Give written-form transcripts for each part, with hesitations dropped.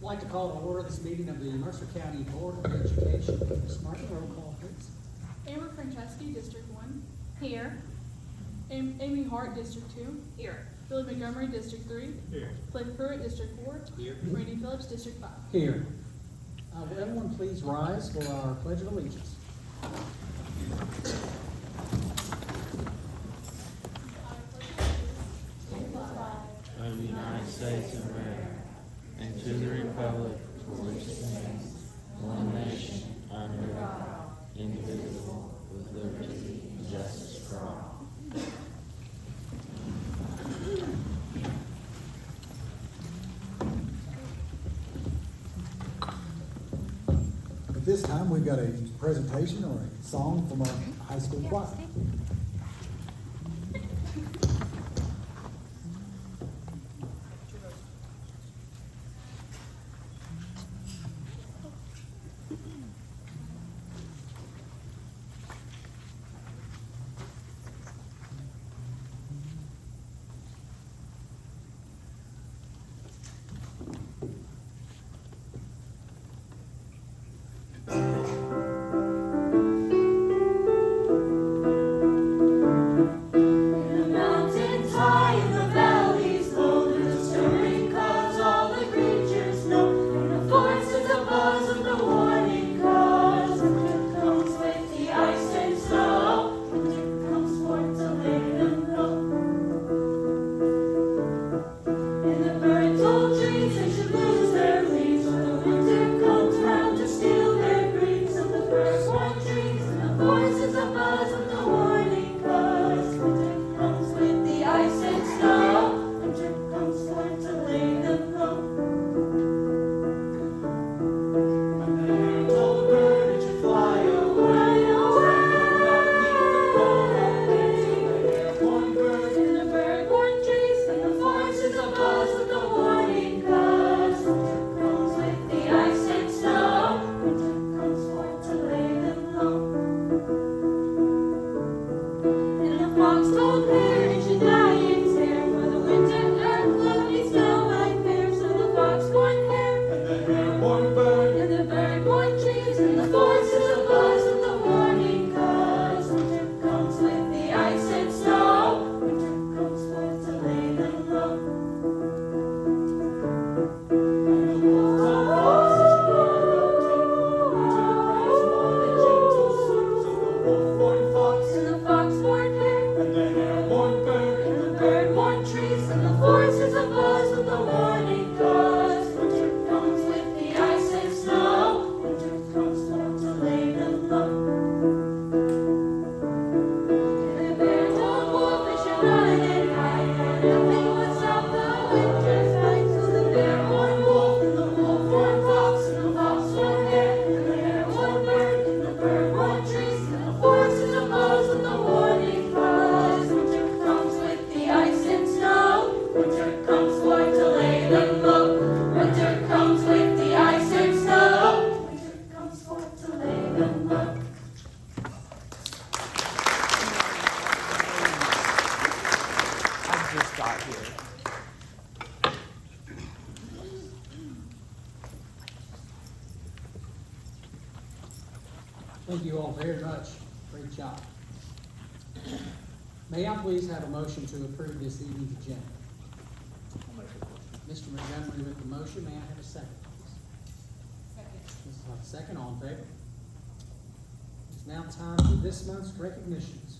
I'd like to call to order this meeting of the Mercer County Board of Education. Ms. Martin, roll call, please. Amber Franceschi, District 1. Here. Amy Hart, District 2. Here. Billy Montgomery, District 3. Here. Blake Pruitt, District 4. Here. Randy Phillips, District 5. Here. Will everyone please rise for our Pledge of Allegiance? Of the United States of America, and to the republic for which it stands, one nation, under God, indivisible, with liberty and justice for all. At this time, we've got a presentation or a song from our high school choir. Thank you all very much. Great job. May I please have a motion to approve this evening's agenda? Mr. Montgomery with the motion. May I have a second, please? Second. Mrs. Hunt, second. All in favor? It's now time for this month's recognitions.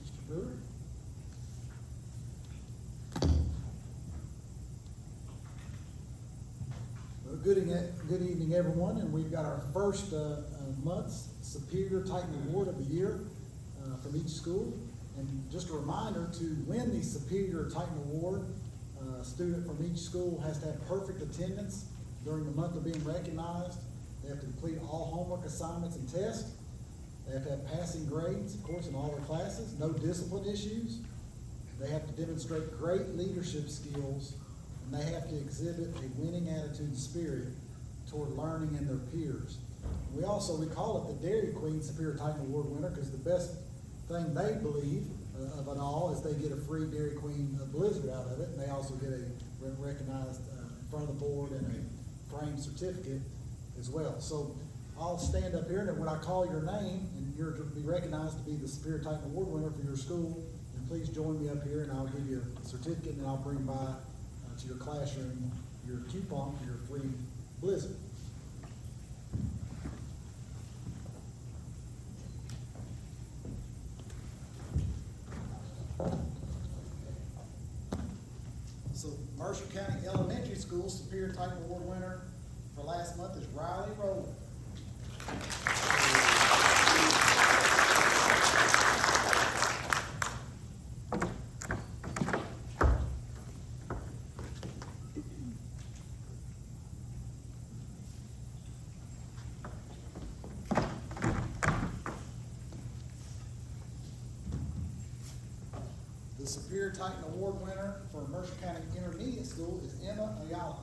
Mr. Brewer? Well, good evening, everyone, and we've got our first month's Superior Titan Award of the year from each school. And just a reminder, to win the Superior Titan Award, a student from each school has to have perfect attendance during the month of being recognized. They have to complete all homework assignments and tests. They have to have passing grades, of course, in all their classes, no discipline issues. They have to demonstrate great leadership skills, and they have to exhibit a winning attitude and spirit toward learning and their peers. We call it the Dairy Queen Superior Titan Award winner because the best thing they believe of it all is they get a free Dairy Queen Blizzard out of it, and they also get a recognized in front of the board and framed certificate as well. So I'll stand up here, and then when I call your name, and you're to be recognized to be the Superior Titan Award winner for your school, then please join me up here, and I'll give you a certificate, and then I'll bring by to your classroom your coupon for your free blizzard. So Mercer County Elementary School Superior Titan Award winner for last month is Riley Rowland. The Superior Titan Award winner for Mercer County Intermediate School is Emma Ayala.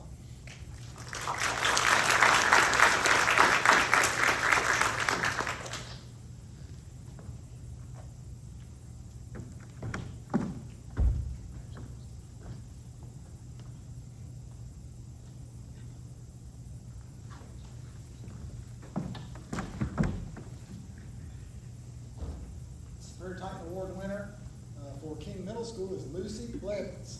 Superior Titan Award winner for King Middle School is Lucy Blevins.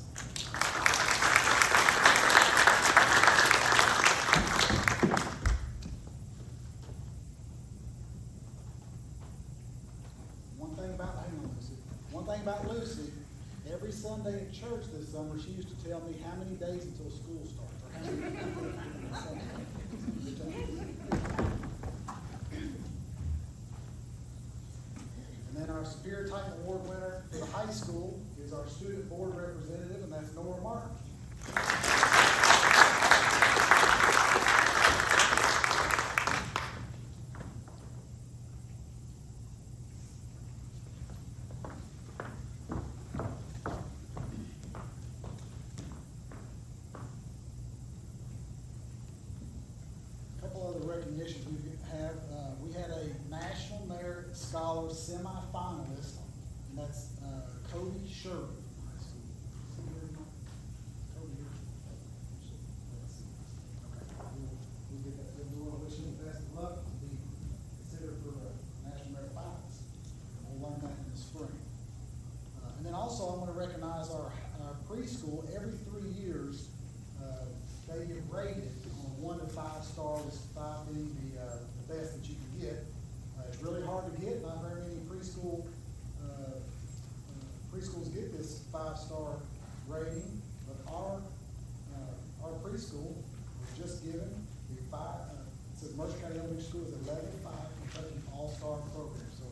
One thing about Lucy, every Sunday at church this summer, she used to tell me how many days until school starts. Or how many And then our Superior Titan Award winner for the high school is our student board representative, and that's Nora Martin. Recognitions we have, we had a National Merit Scholar semifinalist, and that's Cody Sherman. We'll wish him the best of luck to be considered for a National Merit Finalist. We'll learn that in the spring. And then also I want to recognize our preschool. Every 3 years, they get rated on a 1 to 5 star, with 5 being the best that you can get. It's really hard to get. Not very many preschools get this 5-star rating. But our preschool was just given the it says Mercer County Elementary School is 11-5 Kentucky All-Star Program. So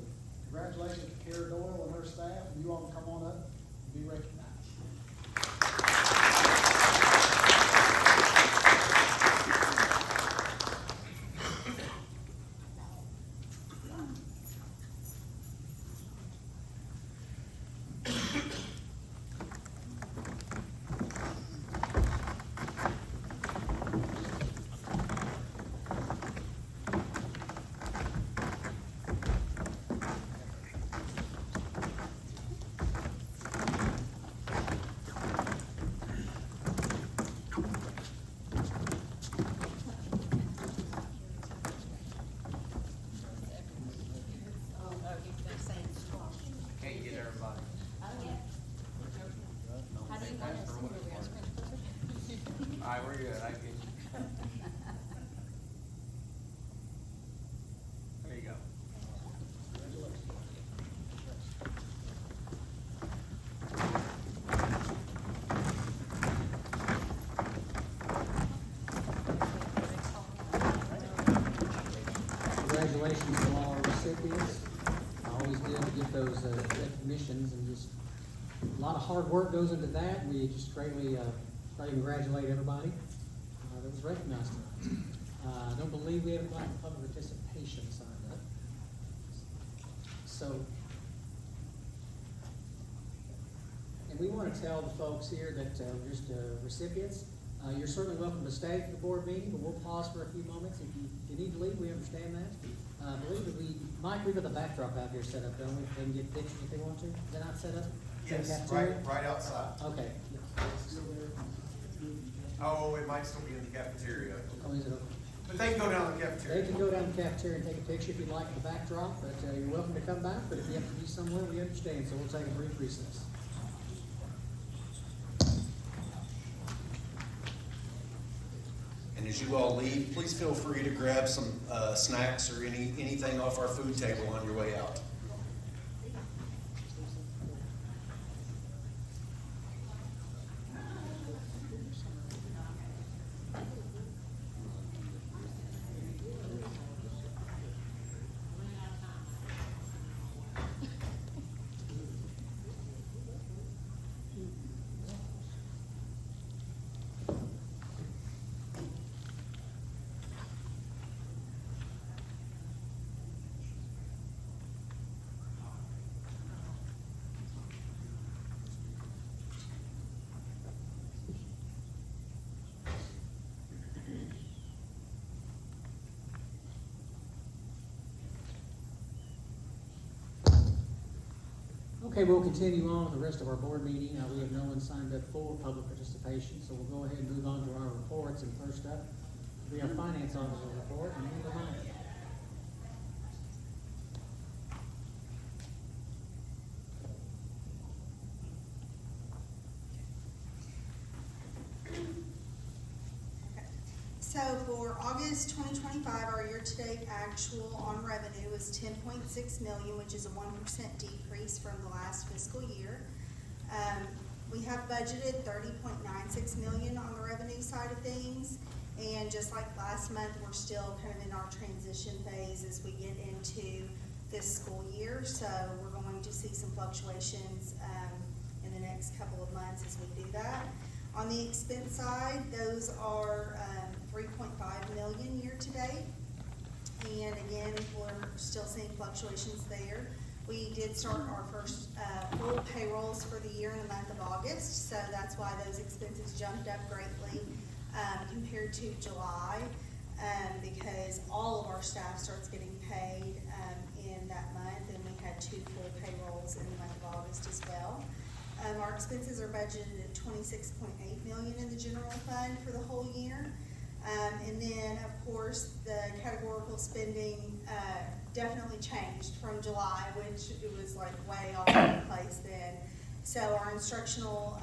congratulations to Kara Doyle and her staff, and you all can come on up and be recognized. Can't get everybody. How do you want us to do All right, we're good, I get you. There you go. Congratulations to all our recipients. I always good to get those recognitions, and just a lot of hard work goes into that. We just greatly congratulate everybody that was recognized tonight. I don't believe we have a lot of public participation signed up. So, and we want to tell the folks here that just recipients, you're certainly welcome to stay for the board meeting, but we'll pause for a few moments. If you need to leave, we understand that. I believe that Mike, we've got the backdrop out here set up, don't we? They can get pictures if they want to. Is that not set up? Yes, Cafeteria? right outside. Okay. Oh, it might still be in the cafeteria, Oh, is it okay? but they can go down to the They cafeteria. can go down to the cafeteria and take a picture if you'd like of the backdrop, but you're welcome to come back, but if you have to be somewhere, we understand, so we'll take a brief recess. And as you all leave, please feel free to grab some snacks or anything off our food table on your way out. Okay, we'll continue on with the rest of our board meeting. We have no one signed up for public participation, so we'll go ahead and move on to our reports. And first up, we have finance officer report, and Amber Meyer. So for August 2025, our year-to-date actual on revenue is 10.6 million, which is a 1% decrease from the last fiscal year. We have budgeted 30.96 million on the revenue side of things. And just like last month, we're still kind of in our transition phase as we get into this school year. So we're going to see some fluctuations in the next couple of months as we do that. On the expense side, those are 3.5 million year to date. And again, we're still seeing fluctuations there. We did start our first full payrolls for the year in the month of August, so that's why those expenses jumped up greatly compared to July, because all of our staff starts getting paid in that month, and we had 2 full payrolls in the month of August as well. Our expenses are budgeted at 26.8 million in the general fund for the whole year. And then, of course, the categorical spending definitely changed from July, which it was like way all over the place then. So our instructional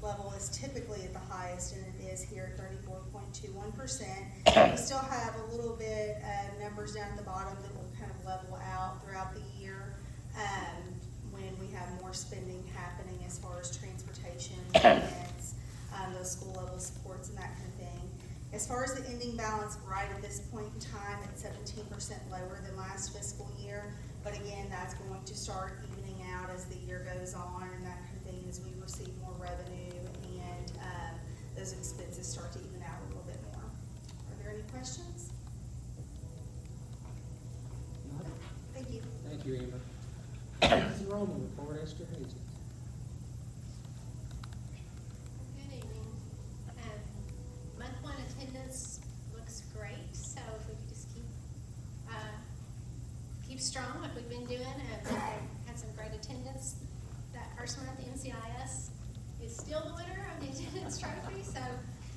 level is typically at the highest, and it is here at 34.21%. We still have a little bit of numbers down at the bottom that will kind of level out throughout the year when we have more spending happening as far as transportation, events, those school level supports and that kind of thing. As far as the ending balance, right at this point in time, it's 17% lower than last fiscal year. But again, that's going to start evening out as the year goes on and that kind of thing as we receive more revenue and those expenses start to even out a little bit more. Are there any questions? Thank you. Thank you, Amber. Enrollment report, Esther Hazen. Good evening. Month one attendance looks great, so if we could just keep strong like we've been doing, we've had some great attendance. That first month, NCIS is still the winner of the attendance trophy, so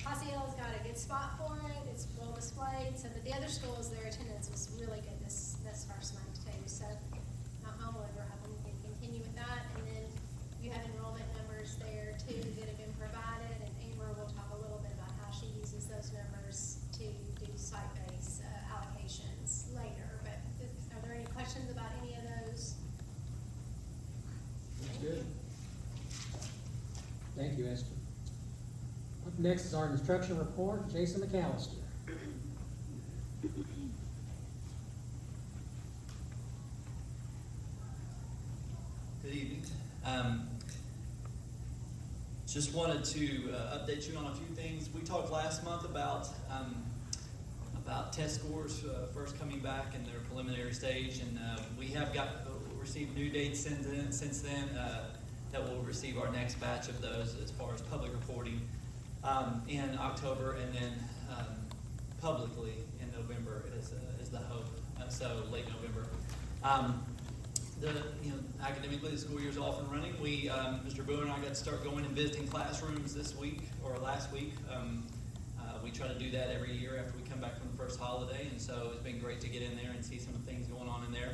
Osceola's got a good spot for it. It's well displayed. So, but the other schools, their attendance was really good this first month too. So, we're hoping we can continue with that. And then you have enrollment numbers there too that have been provided, and Amber will talk a little bit about how she uses those numbers to do site-based allocations later. But are there any questions about any of those? That's good. Thank you, Esther. Up next is our instruction report, Jason McAllister. Good evening. Just wanted to update you on a few things. We talked last month about test scores first coming back in their preliminary stage, and we have received new dates since then that we'll receive our next batch of those as far as public reporting in October, and then publicly in November is the hope. So late November. academically, the school year's off and running. Mr. Boone and I got to start going and visiting classrooms this week, or last week. We try to do that every year after we come back from the first holiday, and so it's been great to get in there and see some of the things going on in there.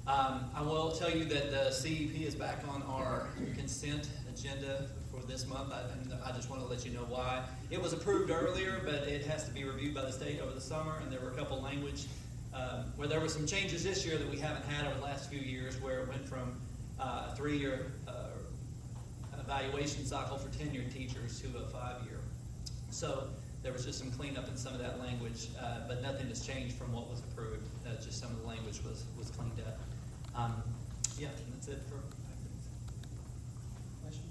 I will tell you that the CEP is back on our consent agenda for this month. I just want to let you know why. It was approved earlier, but it has to be reviewed by the state over the summer, and there were a couple of language where there were some changes this year that we haven't had over the last few years, where it went from a 3-year evaluation cycle for tenured teachers to a 5-year. So there was just some cleanup in some of that language, but nothing has changed from what was approved. Just some of the language was cleaned up. Yeah, and that's it for Questions?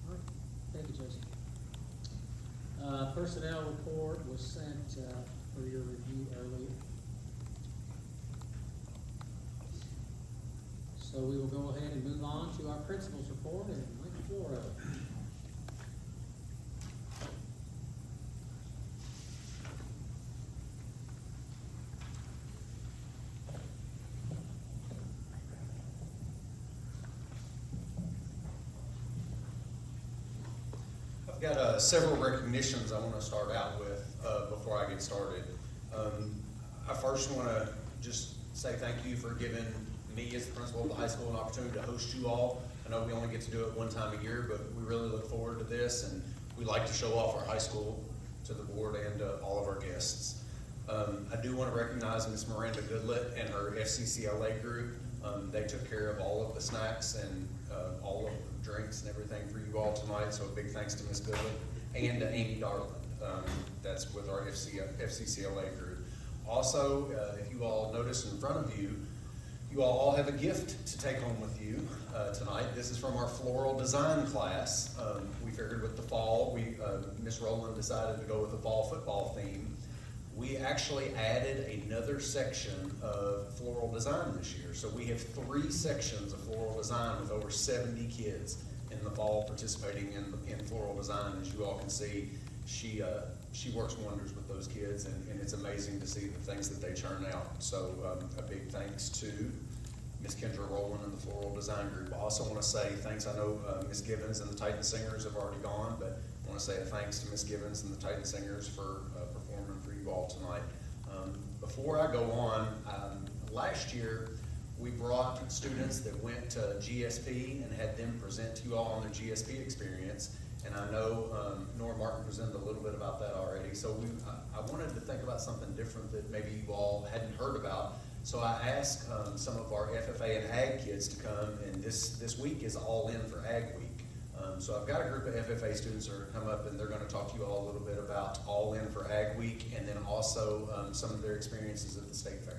All right, thank you, Jason. Personnel report was sent for your review earlier. So we will go ahead and move on to our principal's report, and Mike Floro. I've got several recognitions I want to start out with before I get started. I first want to just say thank you for giving me as the principal of the high school an opportunity to host you all. I know we only get to do it one time a year, but we really look forward to this, and we like to show off our high school to the board and all of our guests. I do want to recognize Ms. Miranda Goodlett and her FCCLA group. They took care of all of the snacks and all of the drinks and everything for you all tonight, so a big thanks to Ms. Goodlett and to Amy Darland. That's with our FCCLA group. Also, if you all notice in front of you, you all have a gift to take home with you tonight. This is from our floral design class. We figured with the fall, Ms. Rowland decided to go with the fall football theme. We actually added another section of floral design this year. So we have 3 sections of floral design with over 70 kids in the fall participating in floral design. As you all can see, she works wonders with those kids, and it's amazing to see the things that they churn out. So a big thanks to Ms. Kendra Rowland and the Floral Design Group. I also want to say thanks. I know Ms. Gibbons and the Titan Singers have already gone, but I want to say a thanks to Ms. Gibbons and the Titan Singers for performing for you all tonight. Before I go on, last year we brought students that went to GSP and had them present to you all on their GSP experience. And I know Nora Martin presented a little bit about that already. So I wanted to think about something different that maybe you all hadn't heard about. So I asked some of our FFA and Ag kids to come, and this week is All In for Ag Week. So I've got a group of FFA students that are going to come up, and they're going to talk to you all a little bit about All In for Ag Week, and then also some of their experiences at the State Fair.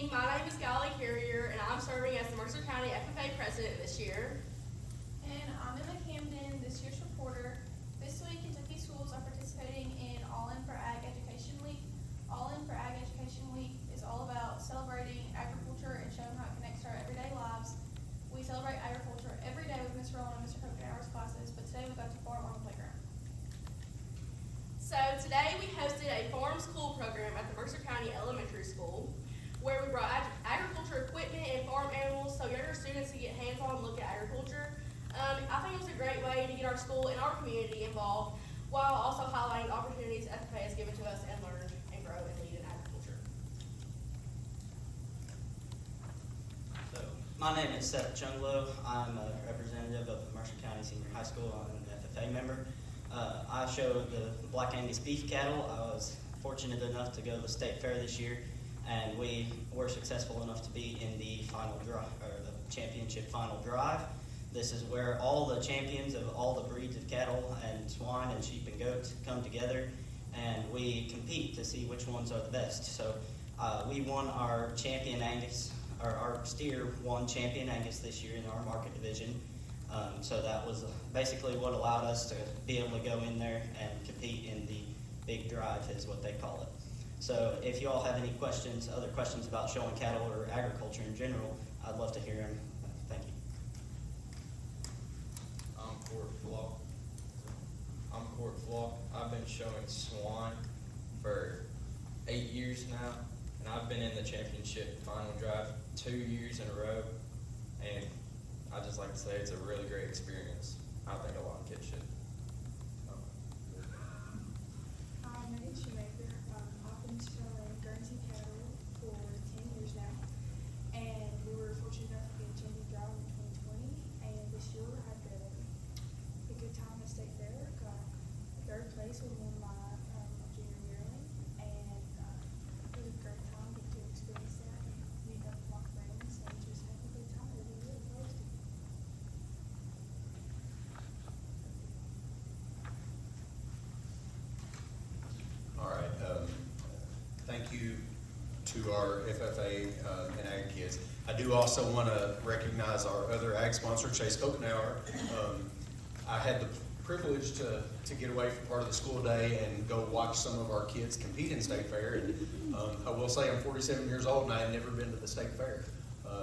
My name is Golly Carrier, and I'm serving as the Mercer County FFA president this year. And I'm Emma Camden, this year's reporter. This week, Kentucky schools are participating in All In for Ag Education Week. All In for Ag Education Week is all about celebrating agriculture and showing how it connects to our everyday lives. We celebrate agriculture every day with Ms. Rowland and Mr. Copenhauer's classes, but today we got to farm on the playground. So today we hosted a farm school program at the Mercer County Elementary School, where we brought agriculture equipment and farm animals so younger students could get hands-on look at agriculture. I think it was a great way to get our school and our community involved, while also highlighting the opportunities FFA has given to us and learn and grow and lead in agriculture. So, my name is Seth Chunglo. I'm a representative of the Mercer County Senior High School. I'm an FFA member. I showed the Black Angus beef cattle. I was fortunate enough to go to the state fair this year, and we were successful enough to be in the final drive, or the championship final drive. This is where all the champions of all the breeds of cattle and swine and sheep and goats come together, and we compete to see which ones are the best. So we won our champion Angus, or our steer won champion Angus this year in our market division. So that was basically what allowed us to be able to go in there and compete in the big drive, is what they call it. So if you all have any questions, other questions about showing cattle or agriculture in general, I'd love to hear them. Thank you. I'm Court Flock. I've been showing swan for 8 years now, and I've been in the championship final drive 2 years in a row, and I just like to say it's a really great experience. I think a lot of kids should. Hi, my name's Shoemaker. I've been showing Guernsey cattle for 10 years now, and we were fortunate enough to get a champion drive in 2020, and this year I had a good time at State Fair. Got third place with one of my junior yearling, and it was a great time to experience that and meet up with my friends and just have a good time. It was really close to All right, thank you to our FFA and Ag Kids. I do also want to recognize our other Ag sponsor, Chase Kokenauer. I had the privilege to get away for part of the school day and go watch some of our kids compete in State Fair. And I will say I'm 47 years old and I had never been to the State Fair.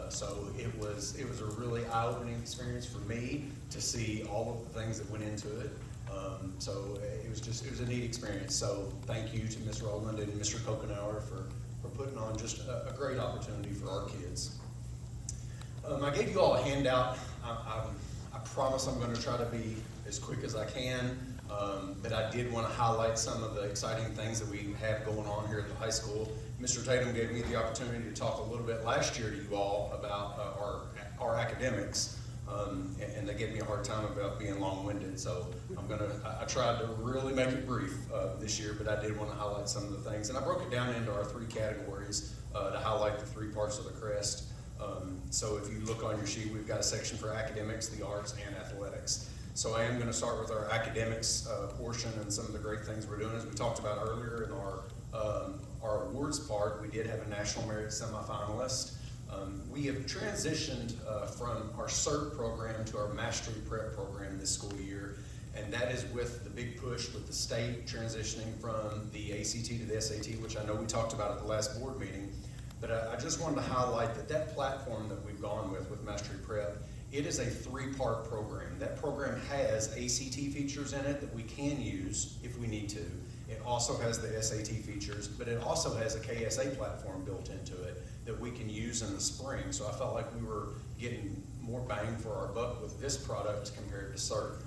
So it was a really eye-opening experience for me to see all of the things that went into it. So it was a neat experience. So thank you to Ms. Rowland and Mr. Kokenauer for putting on just a great opportunity for our kids. I gave you all a handout. I promise I'm going to try to be as quick as I can, but I did want to highlight some of the exciting things that we have going on here at the high school. Mr. Tatum gave me the opportunity to talk a little bit last year to you all about our academics. And they gave me a hard time about being long-winded, so I tried to really make it brief this year, but I did want to highlight some of the things. And I broke it down into our 3 categories to highlight the 3 parts of the crest. So if you look on your sheet, we've got a section for academics, the arts, and athletics. So I am going to start with our academics portion and some of the great things we're doing. As we talked about earlier in our awards part, we did have a National Merit semifinalist. We have transitioned from our CERT program to our Mastery Prep program this school year, and that is with the big push with the state transitioning from the ACT to the SAT, which I know we talked about at the last board meeting. But I just wanted to highlight that platform that we've gone with Mastery Prep, it is a 3-part program. That program has ACT features in it that we can use if we need to. It also has the SAT features, but it also has a KSA platform built into it that we can use in the spring. So I felt like we were getting more bang for our buck with this product compared to CERT.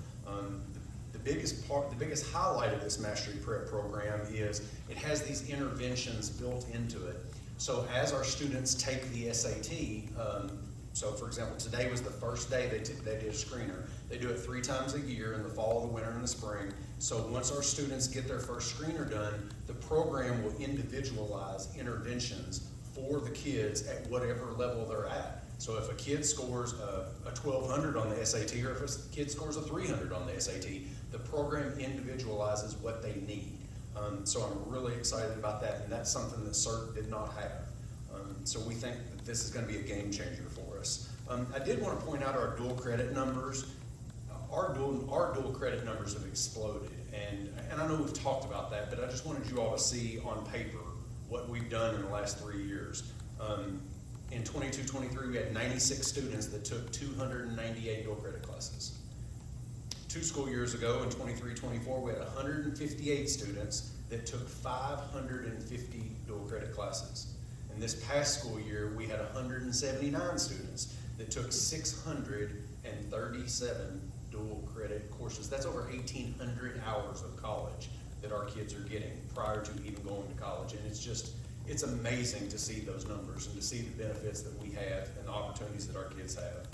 The biggest highlight of this Mastery Prep program is it has these interventions built into it. So as our students take the SAT, so for example, today was the first day they did a screener. They do it 3 times a year in the fall, the winter, and the spring. So once our students get their first screener done, the program will individualize interventions for the kids at whatever level they're at. So if a kid scores a 1200 on the SAT, or if a kid scores a 300 on the SAT, the program individualizes what they need. So I'm really excited about that, and that's something that CERT did not have. So we think that this is going to be a game changer for us. I did want to point out our dual credit numbers. Our dual credit numbers have exploded, and I know we've talked about that, but I just wanted you all to see on paper what we've done in the last 3 years. In 22-23, we had 96 students that took 298 dual credit classes. 2 school years ago, in 23-24, we had 158 students that took 550 dual credit classes. And this past school year, we had 179 students that took 637 dual credit courses. That's over 1,800 hours of college that our kids are getting prior to even going to college. And it's amazing to see those numbers and to see the benefits that we have and the opportunities that our kids have.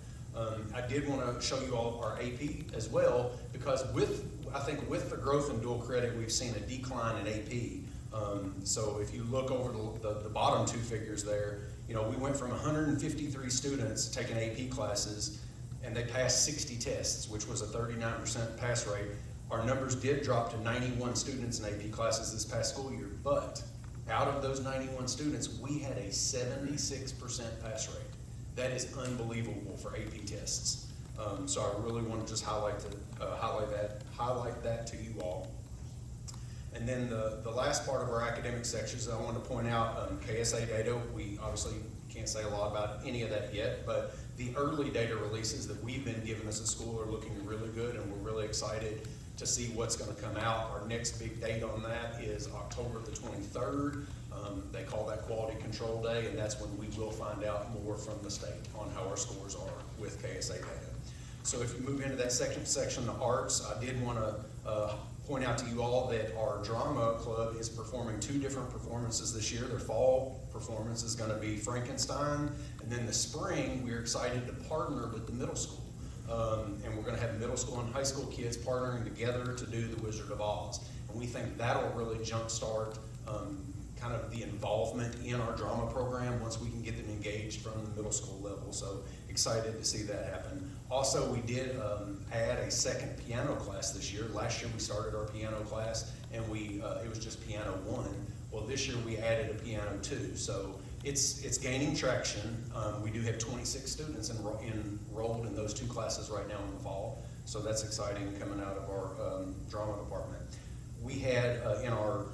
I did want to show you all our AP as well, because I think with the growth in dual credit, we've seen a decline in AP. So if you look over the bottom 2 figures there, we went from 153 students taking AP classes, and they passed 60 tests, which was a 39% pass rate. Our numbers did drop to 91 students in AP classes this past school year, but out of those 91 students, we had a 76% pass rate. That is unbelievable for AP tests. So I really want to just highlight that to you all. And then the last part of our academic sections, I want to point out KSA data. We obviously can't say a lot about any of that yet, but the early data releases that we've been given as a school are looking really good, and we're really excited to see what's going to come out. Our next big date on that is October the 23rd. They call that Quality Control Day, and that's when we will find out more from the state on how our scores are with KSA data. So if you move into that second section, the arts, I did want to point out to you all that our drama club is performing 2 different performances this year. Their fall performance is going to be Frankenstein, and then the spring, we're excited to partner with the middle school. And we're going to have middle school and high school kids partnering together to do The Wizard of Oz. And we think that'll really jumpstart kind of the involvement in our drama program once we can get them engaged from the middle school level. So excited to see that happen. Also, we did add a second piano class this year. Last year we started our piano class, and it was just piano 1. Well, this year we added a piano 2. So it's gaining traction. We do have 26 students enrolled in those 2 classes right now in the fall. So that's exciting coming out of our drama department. We had in our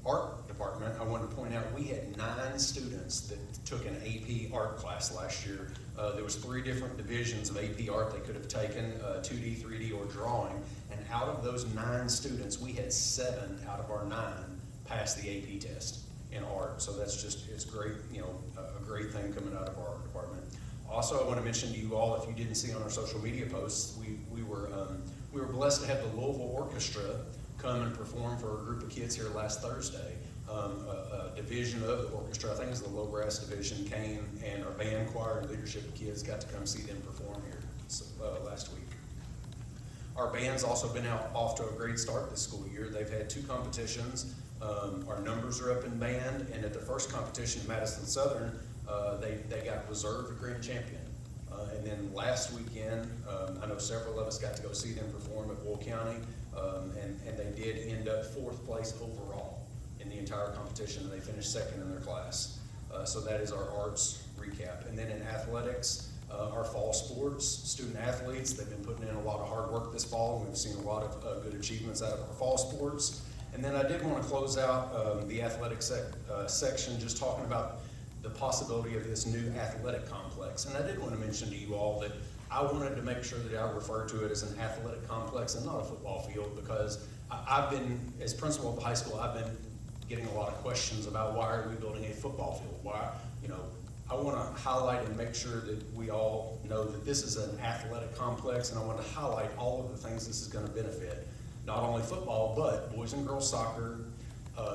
art department, I wanted to point out, we had 9 students that took an AP art class last year. There was 3 different divisions of AP art they could have taken, 2D, 3D, or drawing. And out of those 9 students, we had 7 out of our 9 pass the AP test in art. So that's just, it's great, a great thing coming out of our art department. Also, I want to mention to you all, if you didn't see on our social media posts, we were blessed to have the Louisville Orchestra come and perform for a group of kids here last Thursday. A division of the orchestra, I think it's the low brass division, came, and our band, choir, and leadership kids got to come see them perform here last week. Our band's also been off to a great start this school year. They've had 2 competitions. Our numbers are up in band, and at the first competition, Madison Southern, they got reserved grand champion. And then last weekend, I know several of us got to go see them perform at Wool County, and they did end up 4th place overall in the entire competition, and they finished 2nd in their class. So that is our arts recap. And then in athletics, our fall sports, student athletes, they've been putting in a lot of hard work this fall, and we've seen a lot of good achievements out of our fall sports. And then I did want to close out the athletics section just talking about the possibility of this new athletic complex. And I did want to mention to you all that I wanted to make sure that I refer to it as an athletic complex and not a football field, because I've been, as principal of the high school, I've been getting a lot of questions about why are we building a football field? Why, I want to highlight and make sure that we all know that this is an athletic complex, and I want to highlight all of the things this is going to benefit. Not only football, but boys and girls soccer.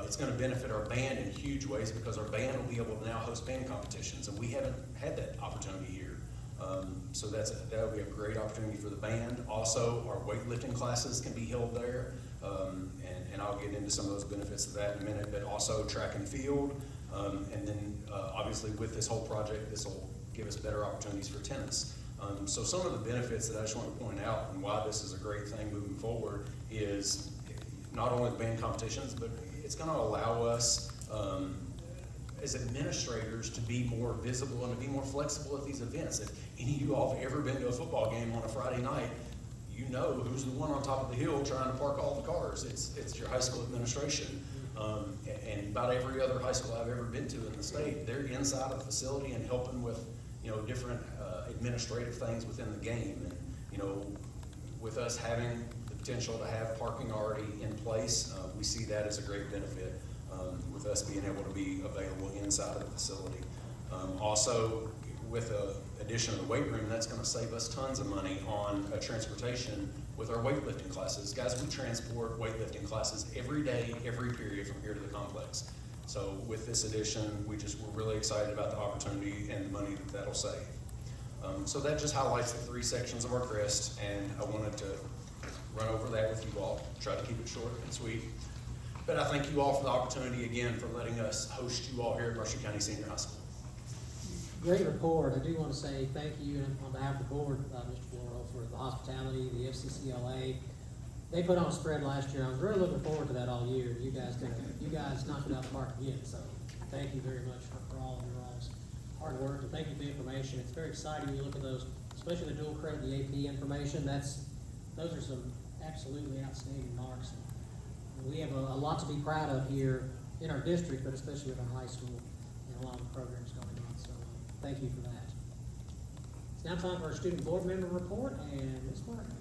It's going to benefit our band in huge ways, because our band will be able to now host band competitions, and we haven't had that opportunity here. So that'll be a great opportunity for the band. Also, our weightlifting classes can be held there, and I'll get into some of those benefits of that in a minute, but also track and field. And then obviously with this whole project, this will give us better opportunities for tennis. So some of the benefits that I just want to point out and why this is a great thing moving forward is not only the band competitions, but it's going to allow us as administrators to be more visible and to be more flexible at these events. If any of you all have ever been to a football game on a Friday night, you know who's the one on top of the hill trying to park all the cars. It's your high school administration. And about every other high school I've ever been to in the state, they're inside of the facility and helping with, different administrative things within the game. And, with us having the potential to have parking already in place, we see that as a great benefit with us being able to be available inside of the facility. Also, with the addition of the weight room, that's going to save us tons of money on transportation with our weightlifting classes. Guys, we transport weightlifting classes every day, every period from here to the complex. So with this addition, we're really excited about the opportunity and the money that that'll save. So that just highlights the 3 sections of our crest, and I wanted to run over that with you all, try to keep it short and sweet. But I thank you all for the opportunity again for letting us host you all here at Mercer County Senior High School. Great report. I do want to say thank you on behalf of the board, Mr. Floro, for the hospitality, the FCCLA. They put on a spread last year. I was really looking forward to that all year. You guys knocked it out of the park again. So thank you very much for all of your all's hard work, and thank you for the information. It's very exciting when you look at those especially the dual credit, the AP information, those are some absolutely outstanding marks. And we have a lot to be proud of here in our district, but especially with our high school and a lot of the programs going on, so thank you for that. It's now time for our student board member report, and Ms. Martin.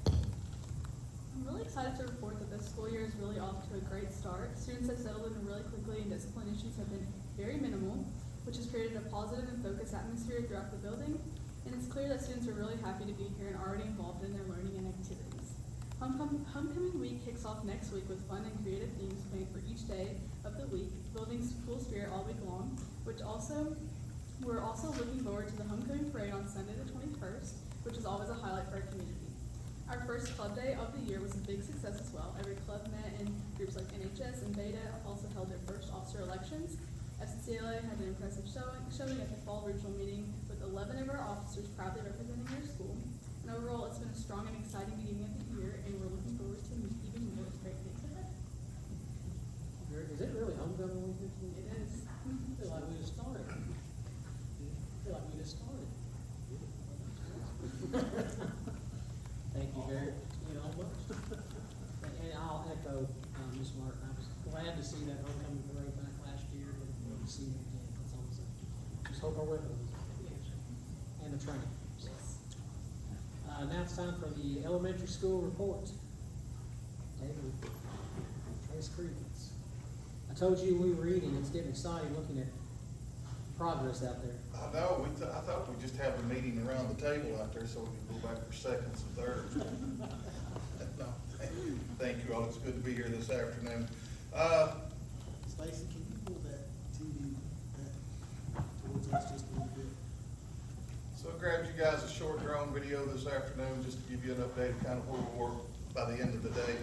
I'm really excited to report that this school year is really off to a great start. Students have settled in really quickly and discipline issues have been very minimal, which has created a positive and focused atmosphere throughout the building. And it's clear that students are really happy to be here and already involved in their learning and activities. Homecoming week kicks off next week with fun and creative themes planned for each day of the week, building school spirit all week long, we're also looking forward to the homecoming parade on Sunday the 21st, which is always a highlight for our community. Our first club day of the year was a big success as well. Every club met, and groups like NHS and Beta also held their first officer elections. FCCLA had an impressive showing at the fall regional meeting with 11 of our officers proudly representing their school. And overall, it's been a strong and exciting beginning of the year, and we're looking forward to even more great things ahead. Is it really homecoming week this week? It is. I feel like we just started. Thank you very much. And I'll echo Ms. Martin. I was glad to see that homecoming parade back last year, and to see it again. It's always just hope our weather was and the training. Now it's time for the elementary school report. David, Trace Credence. I told you we were eating. It's getting exciting looking at progress out there. I know, I thought we'd just have a meeting around the table out there so we could go back for seconds and thirds. No, thank you all, it's good to be here this afternoon. Stacy, can you pull that TV back towards us just a little bit? So I grabbed you guys a short drone video this afternoon just to give you an update of kind of where we were by the end of the day.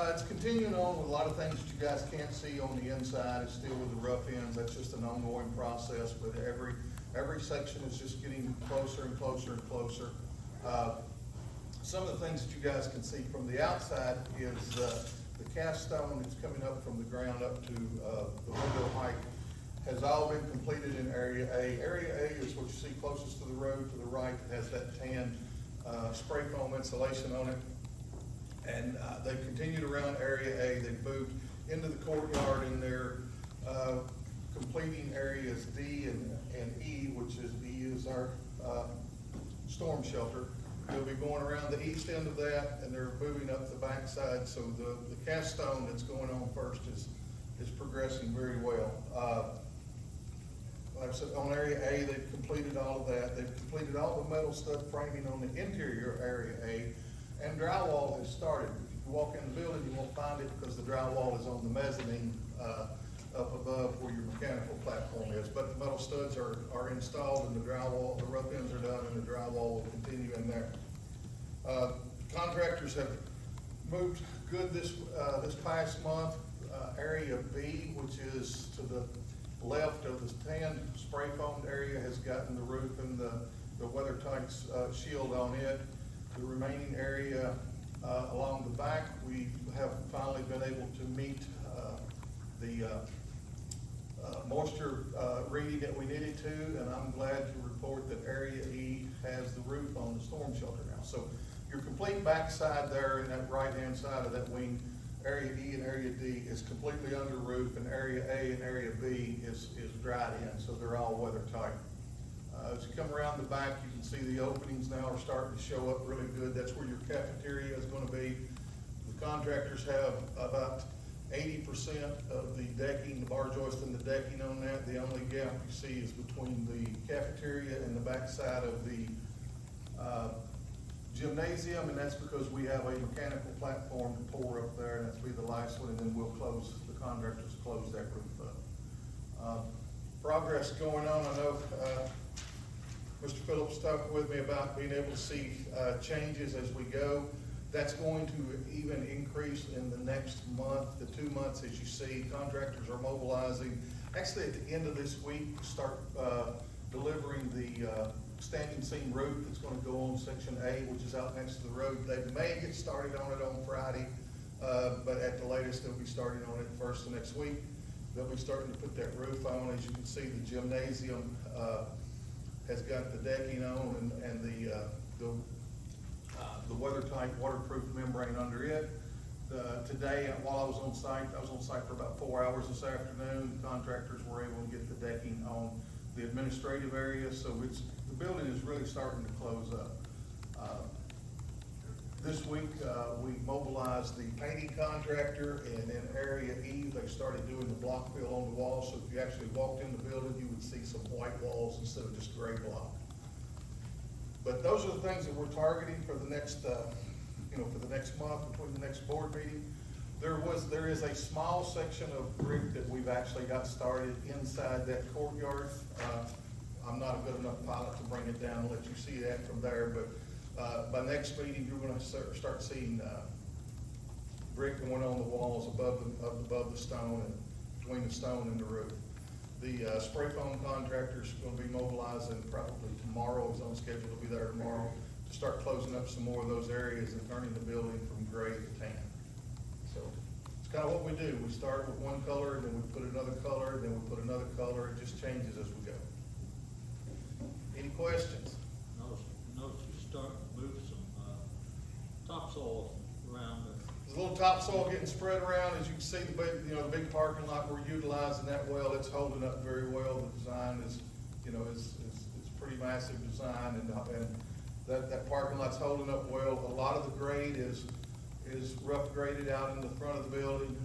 It's continuing on with a lot of things that you guys can't see on the inside. It's still with the rough ends. That's just an ongoing process, but every section is just getting closer and closer and closer. Some of the things that you guys can see from the outside is the cast stone that's coming up from the ground up to the window height has all been completed in Area A. Area A is what you see closest to the road to the right. It has that tan spray foam insulation on it. And they've continued around Area A. They've moved into the courtyard, and they're completing areas D and E, which is E is our storm shelter. They'll be going around the east end of that, and they're moving up the backside. So the cast stone that's going on first is progressing very well. Like I said, on Area A, they've completed all of that. They've completed all the metal stud framing on the interior Area A. And drywall has started. If you walk in the building, you won't find it because the drywall is on the mezzanine up above where your mechanical platform is. But the metal studs are installed, and the drywall, the rough ends are done, and the drywall will continue in there. Contractors have moved good this past month. Area B, which is to the left of the tan spray foamed area, has gotten the roof and the weather-tight shield on it. The remaining area along the back, we have finally been able to meet the moisture reading that we needed to, and I'm glad to report that Area E has the roof on the storm shelter now. So your complete backside there in that right-hand side of that wing, Area E and Area D is completely under roof, and Area A and Area B is dried in, so they're all weather-tight. As you come around the back, you can see the openings now are starting to show up really good. That's where your cafeteria is going to be. The contractors have about 80% of the decking, the bar joist and the decking on that. The only gap you see is between the cafeteria and the backside of the gymnasium, and that's because we have a mechanical platform to pour up there, and that's be the last one, and then we'll close, the contractors close that roof up. Progress going on. I know Mr. Phillips talked with me about being able to see changes as we go. That's going to even increase in the next month, the 2 months, as you see. Contractors are mobilizing. Actually, at the end of this week, start delivering the standing seam roof that's going to go on Section A, which is out next to the road. They may get started on it on Friday, but at the latest, they'll be starting on it first of next week. They'll be starting to put that roof on. As you can see, the gymnasium has got the decking on and the weather-tight waterproof membrane under it. Today, while I was on site for about 4 hours this afternoon. The contractors were able to get the decking on the administrative area, so the building is really starting to close up. This week, we mobilized the painting contractor, and in Area E, they started doing the block fill on the wall, so if you actually walked in the building, you would see some white walls instead of just gray block. But those are the things that we're targeting for the next, for the next month, between the next board meeting. There is a small section of brick that we've actually got started inside that courtyard. I'm not a good enough pilot to bring it down and let you see that from there, but by next meeting, you're gonna start seeing brick going on the walls above the stone and between the stone and the roof. The spray foam contractor's gonna be mobilizing probably tomorrow. He's on schedule to be there tomorrow to start closing up some more of those areas and turning the building from gray to tan. So it's kind of what we do. We start with one color, and then we put another color, then we put another color. It just changes as we go. Any questions? Notice you start to move some, topsoil around the. There's a little topsoil getting spread around. As you can see, the big parking lot we're utilizing that well. It's holding up very well. The design is, is pretty massive design, and that parking lot's holding up well. A lot of the grade is rough graded out in the front of the building,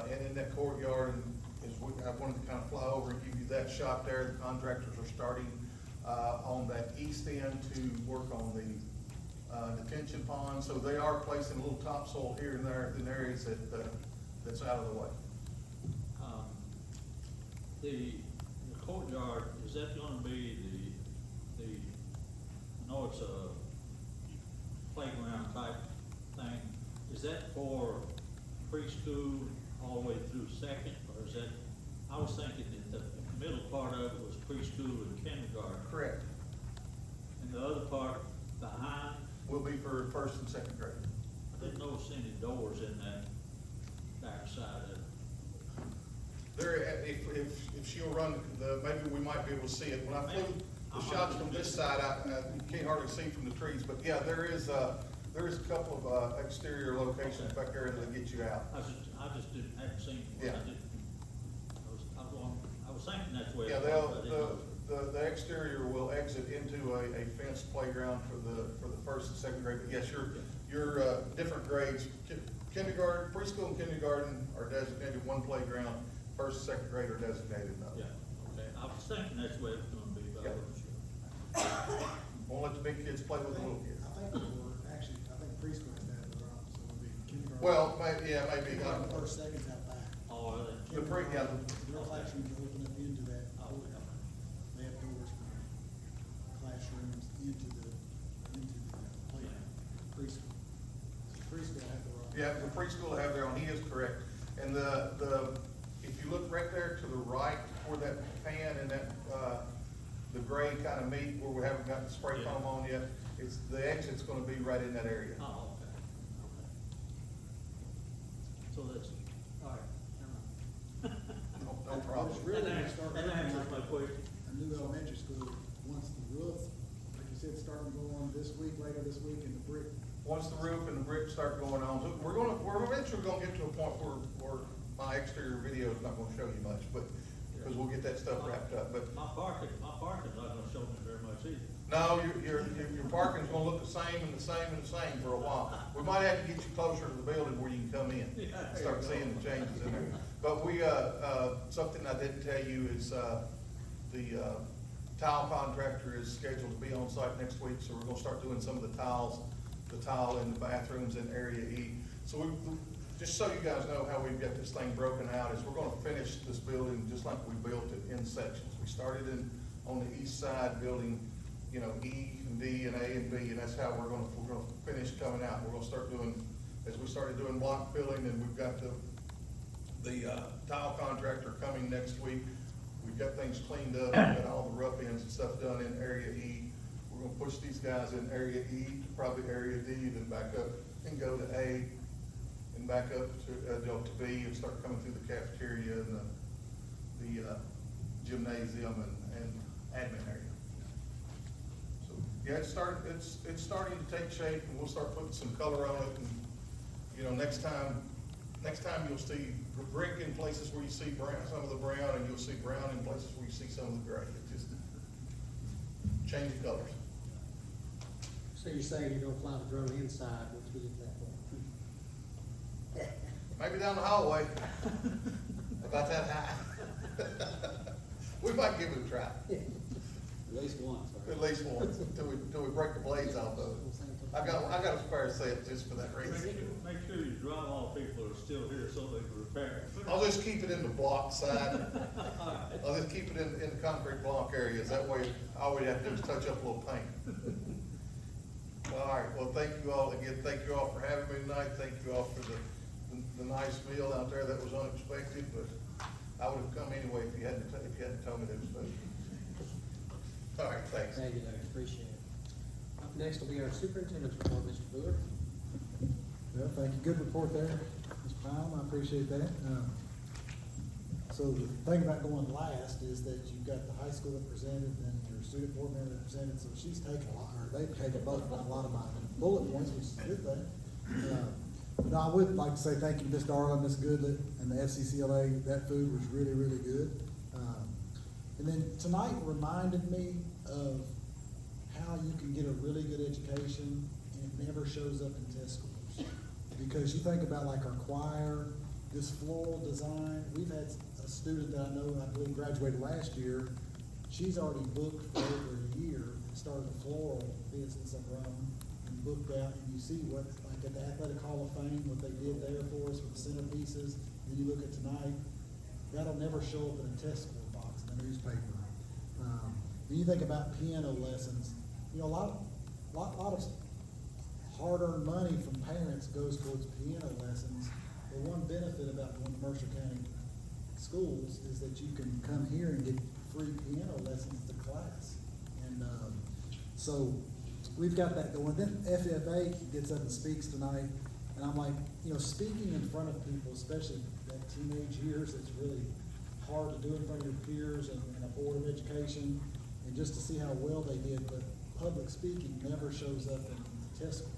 and in that courtyard. And I wanted to kind of fly over and give you that shot there. The contractors are starting on that east end to work on the detention pond. So they are placing a little topsoil here and there in areas that's out of the way. The courtyard, is that gonna be I know it's a playground type thing, is that for preschool all the way through second, or is that, I was thinking that the middle part of it was preschool and kindergarten. Correct. And the other part behind? Will be for first and second grade. I didn't notice any doors in that backside of it. There, if she'll run, maybe we might be able to see it. When I flew the shots from this side, you can't hardly see from the trees, but yeah, there is a couple of exterior locations back there that'll get you out. I just hadn't seen one. Yeah. I was thinking that's where. Yeah, it the exterior will exit into a fenced playground for the first and second grade. But yes, your different grades, kindergarten, preschool and kindergarten are designated one playground. First and second grade are designated another. Yeah, okay. I was thinking that's where it's gonna be, but I wasn't sure. Won't let the big kids play with the little kids. I think preschool has that, so it'll be kindergarten. Well, maybe. Kindergarten, first, second's out back. Oh, are they? Their classrooms are open up into that. Oh, okay. They have doors from classrooms into the playground. Preschool. Preschool have their own. Yeah, the preschool have their own. He is correct. And if you look right there to the right where that pan and that, the gray kind of meet where we haven't got the spray foam on yet, the exit's gonna be right in that area. Oh, okay. So that's, all right, never mind. No problem. It's really gonna start That answers my question. a new elementary school, once the roof, like you said, starting to go on later this week, and the brick. Once the roof and the brick start going on, so we're eventually gonna get to a point where my exterior video is not gonna show you much, but, because we'll get that stuff wrapped up, but. My parking's not gonna show me very much either. No, your parking's gonna look the same and the same and the same for a while. We might have to get you closer to the building where you can come in, and start seeing the changes in there. But something I didn't tell you is, the tile contractor is scheduled to be on site next week, so we're gonna start doing some of the tile in the bathrooms in Area E. So just so you guys know how we've got this thing broken out, is we're gonna finish this building just like we built it in sections. We started on the east side building, E and D and A and B, and that's how we're gonna finish coming out. We're gonna start doing, as we started doing block filling, and we've got the tile contractor coming next week. We've got things cleaned up, we've got all the rough ends and stuff done in Area E. We're gonna push these guys in Area E to probably Area D, then back up and go to A, and back up to B, and start coming through the cafeteria and the gymnasium and admin area. Yeah, it's starting to take shape, and we'll start putting some color on it, and, you know, next time you'll see brick in places where you see brown, some of the brown, and you'll see brown in places where you see some of the gray. It's just changing colors. So you're saying you're gonna fly the drone inside once we get to that point? Maybe down the hallway, about that high. We might give it a try, At least once, right? at least once, until we break the blades off of it. I got a spare set just for that reason. Make sure you drywall people are still here so they can repair it. I'll just keep it in the block side. I'll just keep it in the concrete block areas. That way, all we have to do is touch up a little paint. All right, well, thank you all again. Thank you all for having me tonight. Thank you all for the nice meal out there that was unexpected, but I would have come anyway if you hadn't told me there was food. All right, thanks. Thank you, Doug, appreciate it. Up next will be our superintendent's report, Mr. Brewer. Well, thank you. Good report there, Mr. Powell. I appreciate that. So the thing about going last is that you've got the high school that presented and your student board member that presented, so she's taken a lot, or they've taken both a lot of my bullet points, which is a good thing. But I would like to say thank you to Ms. Darling, Ms. Goodlett, and the FCCLA. That food was really, really good. And then tonight reminded me of how you can get a really good education and it never shows up in test scores. Because you think about like our choir, this floral design, we've had a student that I know, I believe graduated last year, she's already booked for over a year and started a floral business of her own and booked out, and you see what, like at the Athletic Hall of Fame, what they did there for us with the centerpieces, then you look at tonight, that'll never show up in a test score box in the newspaper. When you think about piano lessons, you know, a lot of hard-earned money from parents goes towards piano lessons. The one benefit about going to Mercer County schools is that you can come here and get free piano lessons to class. And so we've got that going. Then FFA gets up and speaks tonight, and I'm like, you know, speaking in front of people, especially that teenage years, it's really hard to do in front of your peers and a board of education, and just to see how well they did. But public speaking never shows up in the test score.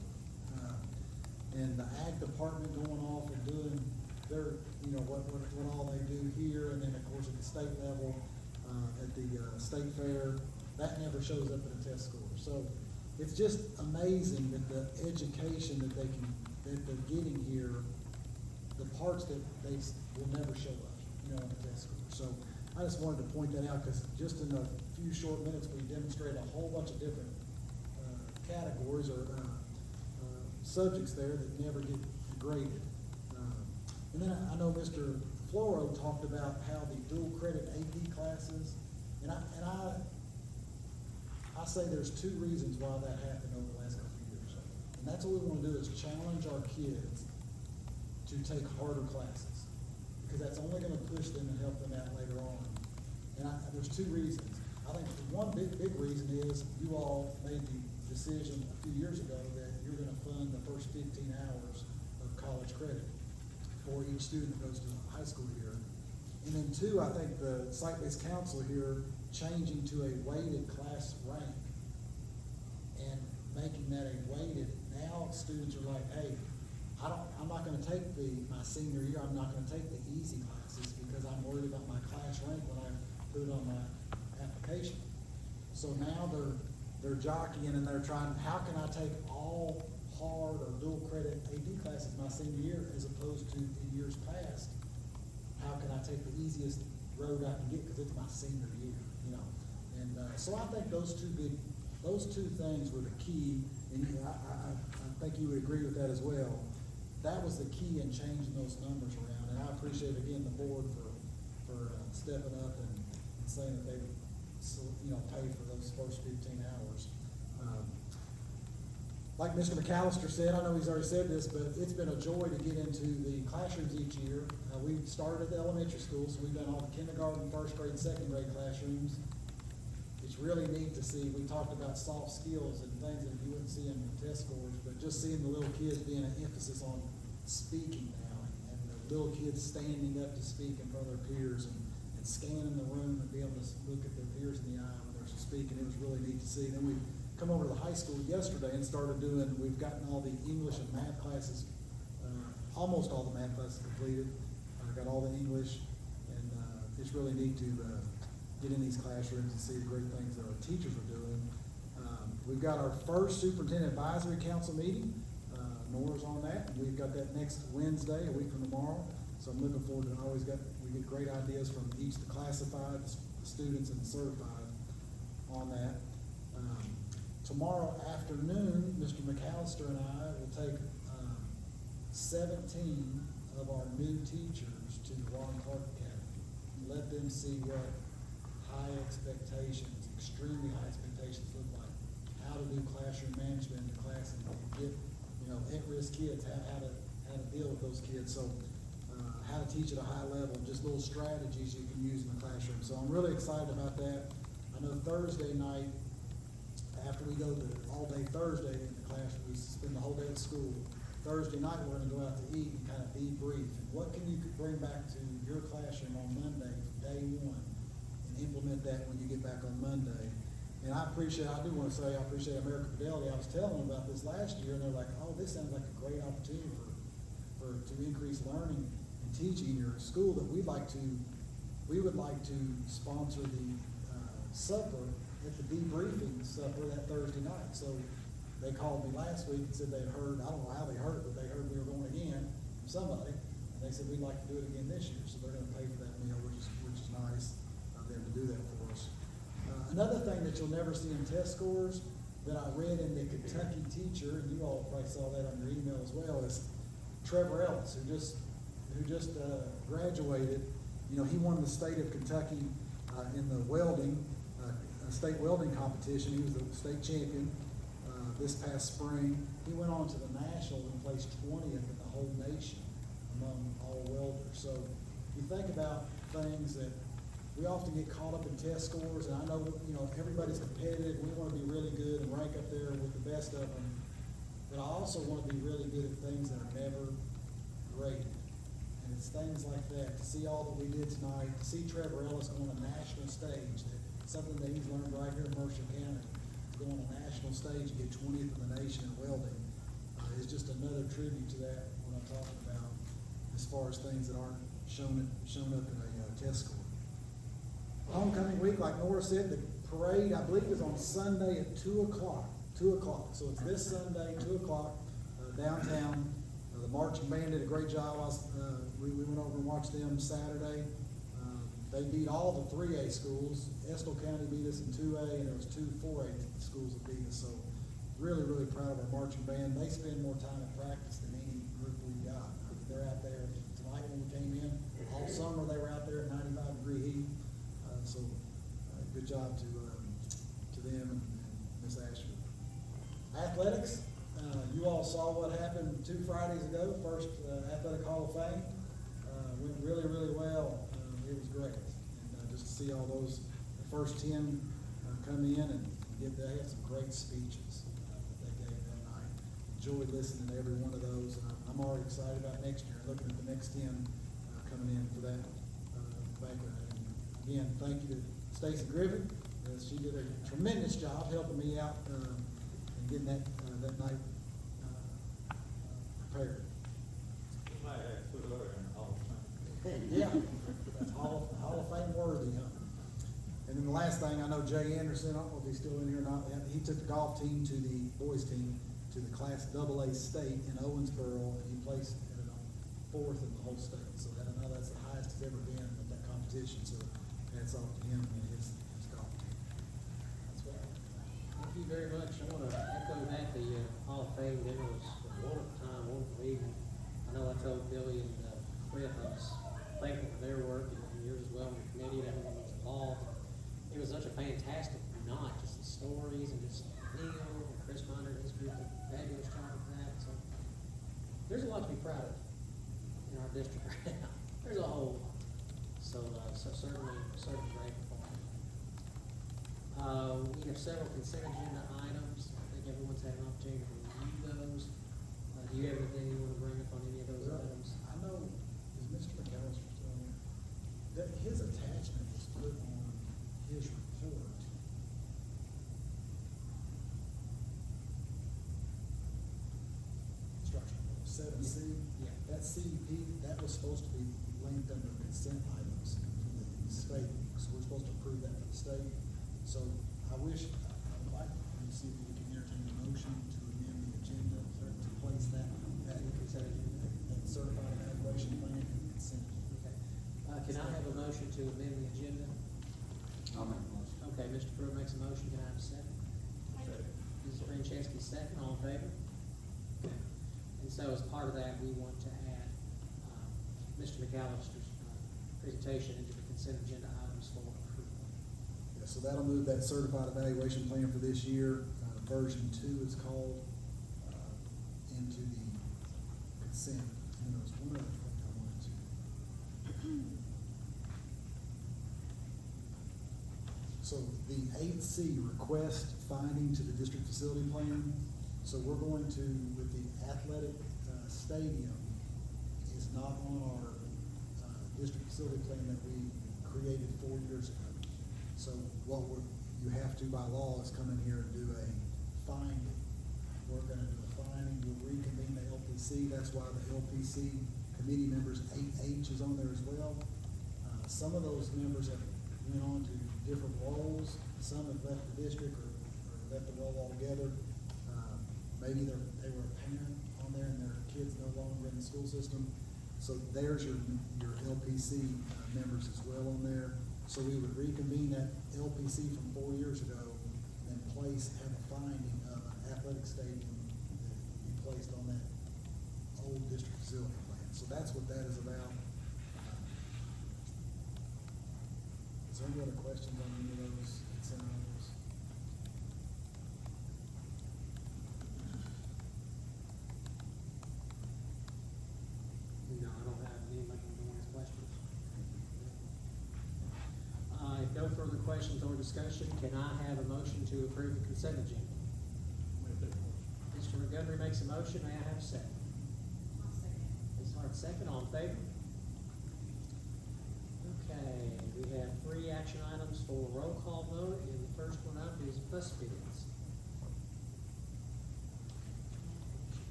And the ag department going off and doing their, you know, what all they do here, and then of course at the state level, at the state fair, that never shows up in a test score. So it's just amazing that the education that they're getting here, the parts that they will never show up, you know, in a test score. So I just wanted to point that out, because just in a few short minutes, we demonstrated a whole bunch of different categories or subjects there that never get graded. And then I know Mr. Floro talked about how the dual credit AP classes, and I say there's two reasons why that happened over the last couple of years. And that's what we want to do, is challenge our kids to take harder classes, because that's only going to push them and help them out later on. And there's two reasons. I think the one big reason is you all made the decision a few years ago that you're going to fund the first 15 hours of college credit for each student that goes to high school here. And then two, I think the site-based council here changing to a weighted class rank and making that a weighted, now students are like, hey, I'm not going to take my senior year, I'm not going to take the easy classes because I'm worried about my class rank when I put it on my application. So now they're jockeying and they're trying, how can I take all hard or dual credit AP classes my senior year as opposed to in years past? How can I take the easiest road I can get because it's my senior year, you know? And so I think those two things were the key, and I think you would agree with that as well. That was the key in changing those numbers around, and I appreciate again the board for stepping up and saying that they would, you know, pay for those first 15 hours. Like Mr. McAllister said, I know he's already said this, but it's been a joy to get into the classrooms each year. We started at the elementary school, so we've done all the kindergarten, first grade, second grade classrooms. It's really neat to see. We talked about soft skills and things that you wouldn't see in the test scores, but just seeing the little kids being an emphasis on speaking now, and the little kids standing up to speak in front of their peers and scanning the room and be able to look at their peers in the eye when they're speaking. It was really neat to see. Then we come over to the high school yesterday and started doing, we've gotten all the English and math classes, almost all the math classes completed. Got all the English, and it's really neat to get in these classrooms and see the great things that our teachers are doing. We've got our first superintendent advisory council meeting. Nora's on that, and we've got that next Wednesday, a week from tomorrow. So I'm looking forward to it. We get great ideas from each, the classified, the students, and the certified on that. Tomorrow afternoon, Mr. McAllister and I will take 17 of our new teachers to the Ron Clark Academy. Let them see what high expectations, extremely high expectations look like. How to do classroom management in the class and get, at-risk kids, how to deal with those kids. So how to teach at a high level, just little strategies you can use in the classroom. So I'm really excited about that. I know Thursday night, after we go to all-day Thursday in the classroom, we spend the whole day at school. Thursday night, we're gonna go out to eat and kind of debrief. And what can you bring back to your classroom on Monday, day one, and implement that when you get back on Monday? And I appreciate American Fidelity. I was telling them about this last year, and they're like, oh, this sounds like a great opportunity to increase learning and teaching in your school, that we would like to sponsor the supper at the debriefing supper that Thursday night. So they called me last week and said they'd heard, I don't know how they heard it, but they heard we were going again from somebody, and they said we'd like to do it again this year. So they're gonna pay for that meal, which is nice of them to do that for us. Another thing that you'll never see in test scores that I read in the Kentucky Teacher, and you all probably saw that on your email as well, is Trevor Ellis, who just graduated. He won the state of Kentucky in the welding, state welding competition. He was the state champion this past spring. He went on to the nationals and placed 20th in the whole nation among all welders. So you think about things that we often get caught up in test scores, and I know, everybody's competitive. We want to be really good and rank up there with the best of them. But I also want to be really good at things that are never graded. And it's things like that. To see all that we did tonight, to see Trevor Ellis go on a national stage, something that he's learned right here in Mercer County, to go on a national stage and get 20th in the nation in welding, is just another tribute to that, what I'm talking about, as far as things that aren't shown up in a test score. Homecoming week, like Nora said, the parade, I believe, is on Sunday at 2 o'clock. 2 o'clock. So it's this Sunday, 2 o'clock, downtown. The marching band did a great job. We went over and watched them Saturday. They beat all the 3A schools. Estill County beat us in 2A, and there was 2 4A schools that beat us. So really, really proud of our marching band. They spend more time in practice than any group we've got. They're out there tonight when we came in. All summer they were out there at 95-degree heat. So good job to them and Miss Ashford. Athletics, you all saw what happened 2 Fridays ago. First Athletic Hall of Fame went really, really well. It was great, and just to see all those the first 10 come in and they had some great speeches that they gave that night. Enjoyed listening to every one of those, and I'm already excited about next year. Looking at the next 10 coming in for that banquet. Again, thank you to Stacy Griffin. She did a tremendous job helping me out and getting that night prepared. You might have to put her in the Hall of Fame. Yeah, that's Hall of Fame worthy, huh? And then the last thing, I know Jay Anderson, I don't know if he's still in here or not, he took the golf team to the boys team to the Class AA state in Owensboro, and he placed 4th in the whole state. So I know that's the highest he's ever been at that competition. So hats off to him and his golf team. That's what Thank you very much. I want to echo that. The Hall of Fame dinner was a wonderful time, wonderful evening. I know I told Billy and Cliff I was thankful for their work and yours as well, and the committee and everyone that was involved. It was such a fantastic night, just the stories and just Neil and Chris Miner and his group did a fabulous job with that. So there's a lot to be proud of in our district right now. There's a whole lot. So certainly grateful for it. We have several consent agenda items. I think everyone's had an opportunity to review those. Do you have anything you want to bring up on any of those items? I know, is Mr. McAllister still in there? That his attachment was put on his report. seven C. Yeah. That CEP, that was supposed to be linked under consent items for the state, so we're supposed to approve that for the state. So I wish, I'd like to see if we can entertain a motion to amend the agenda to place that certified evaluation plan and consent. Okay. Can I have a motion to amend the agenda? I'll make a motion. Okay, Mr. Pruitt makes a motion, can I have a second? Mrs. Franceschi, second, all in favor? Okay. And so as part of that, we want to add, Mr. McAllister's, presentation into the consent agenda items for approval. Yeah, so that'll move that certified evaluation plan for this year, version 2 is called, into the consent. And there was one other thing I wanted to. So the 8C, request finding to the district facility plan. So we're going to, with the athletic stadium, is not on our district facility plan that we created 4 years ago. So what you have to by law is come in here and do a finding. We're gonna do a finding, we'll reconvene the LPC, that's why the LPC committee members, 8H is on there as well. Some of those members have went on to different roles, some have left the district or left the role altogether. Maybe they were a parent on there and their kids no longer in the school system. So there's your LPC members as well on there. So we would reconvene that LPC from 4 years ago and have a finding of an athletic stadium that be placed on that old district facility plan. So that's what that is about. Is there any other questions on any of those consent items? No, I don't have anybody who has questions. If no further questions or discussion, can I have a motion to approve the consent agenda? Mr. Montgomery makes a motion, may I have a second? I'll second. Ms. Hart, second, all in favor? Okay, we have 3 action items for roll call vote, and the first one up is bus bids.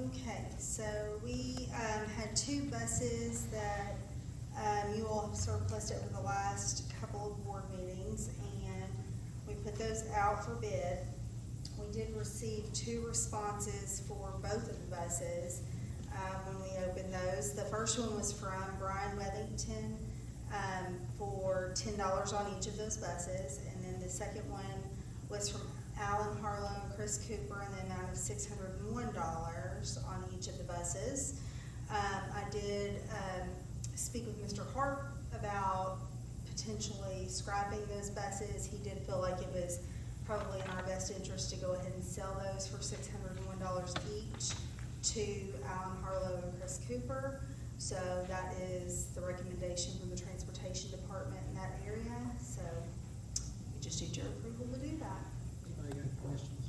Okay, so we had 2 buses that you all have surplused over the last couple of board meetings, and we put those out for bid. We did receive 2 responses for both of the buses when we opened those. The first one was from Brian Wethington for $10 on each of those buses, and then the second one was from Alan Harlow and Chris Cooper in the amount of $601 on each of the buses. I did speak with Mr. Hart about potentially scrapping those buses. He did feel like it was probably in our best interest to go ahead and sell those for $601 each to Alan Harlow and Chris Cooper. So that is the recommendation from the Transportation Department in that area. So we just need your approval to do that. Anybody got questions?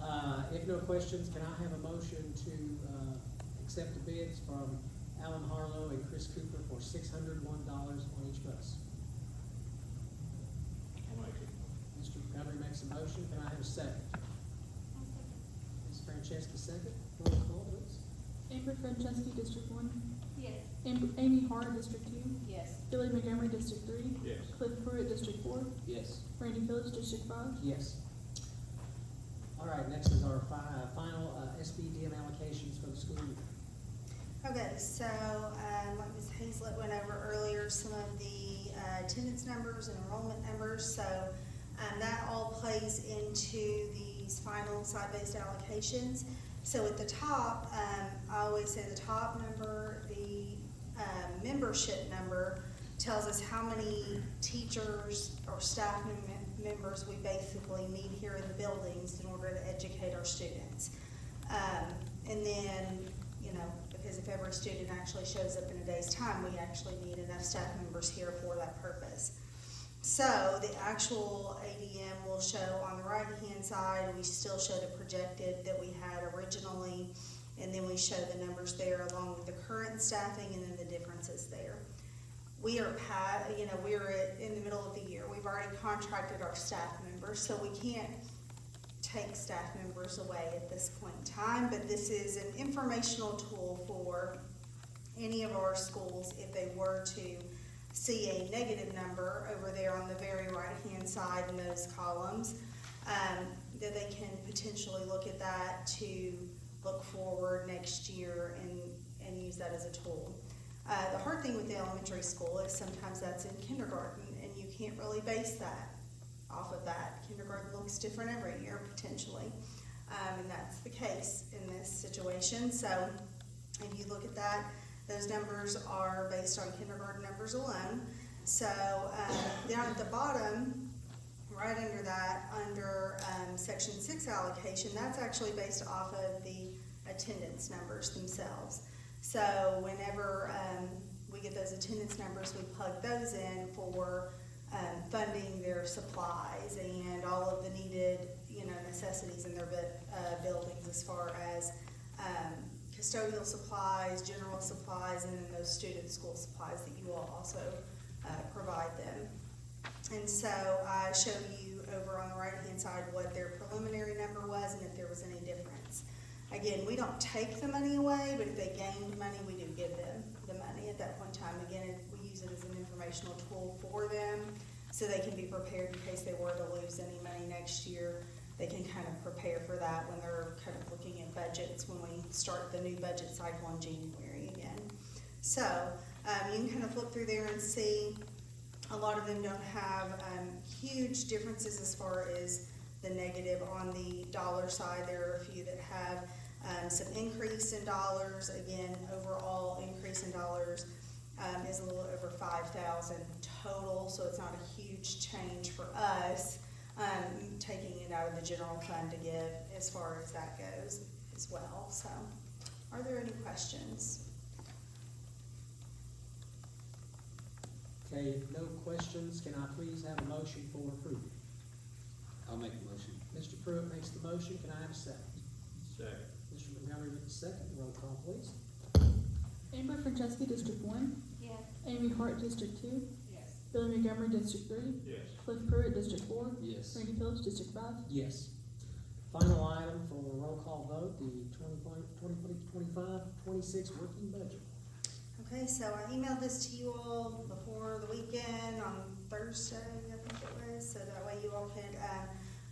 Okay. If no questions, can I have a motion to accept the bids from Alan Harlow and Chris Cooper for $601 on each bus? I'll make it. Mr. Montgomery makes a motion, can I have a second? Ms. Franceschi, second, roll call, please. Amber Franceschi, District 1. Yes. Amy Hart, District 2. Yes. Billy Montgomery, District 3. Yes. Cliff Pruitt, District 4. Yes. Randy Phillips, District 5. Yes. All right, next is our final SBDM allocations for the school year. Okay, so, like Ms. Hazlett went over earlier, some of the attendance numbers and enrollment numbers, so that all plays into these final site-based allocations. So at the top, I always say the top number, the membership number, tells us how many teachers or staff members we basically need here in the buildings in order to educate our students. And then, you know, because if every student actually shows up in a day's time, we actually need enough staff members here for that purpose. So the actual ADM will show on the right-hand side, we still show the projected that we had originally, and then we show the numbers there along with the current staffing and then the differences there. we're in the middle of the year. We've already contracted our staff members, so we can't take staff members away at this point in time, but this is an informational tool for any of our schools if they were to see a negative number over there on the very right-hand side in those columns, that they can potentially look at that to look forward next year and use that as a tool. The hard thing with the elementary school is sometimes that's in kindergarten, and you can't really base that off of that. Kindergarten looks different every year, potentially, and that's the case in this situation. So if you look at that, those numbers are based on kindergarten numbers alone. So down at the bottom, right under that, under section 6 allocation, that's actually based off of the attendance numbers themselves. So whenever we get those attendance numbers, we plug those in for funding their supplies and all of the needed, necessities in their buildings, as far as custodial supplies, general supplies, and then those student school supplies that you all also provide them. And so I show you over on the right-hand side what their preliminary number was and if there was any difference. Again, we don't take the money away, but if they gained money, we do give them the money at that point in time. Again, we use it as an informational tool for them so they can be prepared in case they were to lose any money next year. They can kind of prepare for that when they're kind of looking at budgets when we start the new budget cycle in January again. So you can kind of flip through there and see a lot of them don't have huge differences as far as the negative on the dollar side. There are a few that have some increase in dollars. Again, overall increase in dollars is a little over 5,000 total, so it's not a huge change for us, taking it out of the general fund to give as far as that goes as well. So are there any questions? Okay, if no questions, can I please have a motion for approval? I'll make a motion. Mr. Pruitt makes the motion, can I have a second? Second. Mr. Montgomery with the second, roll call please. Amber Franceschi, District 1. Yes. Amy Hart, District 2. Yes. Billy Montgomery, District 3. Yes. Cliff Pruitt, District 4. Yes. Randy Phillips, District 5. Yes. Final item for roll call vote, the 2025-26 working budget. Okay, so I emailed this to you all before the weekend on Thursday, I think it was, so that way you all could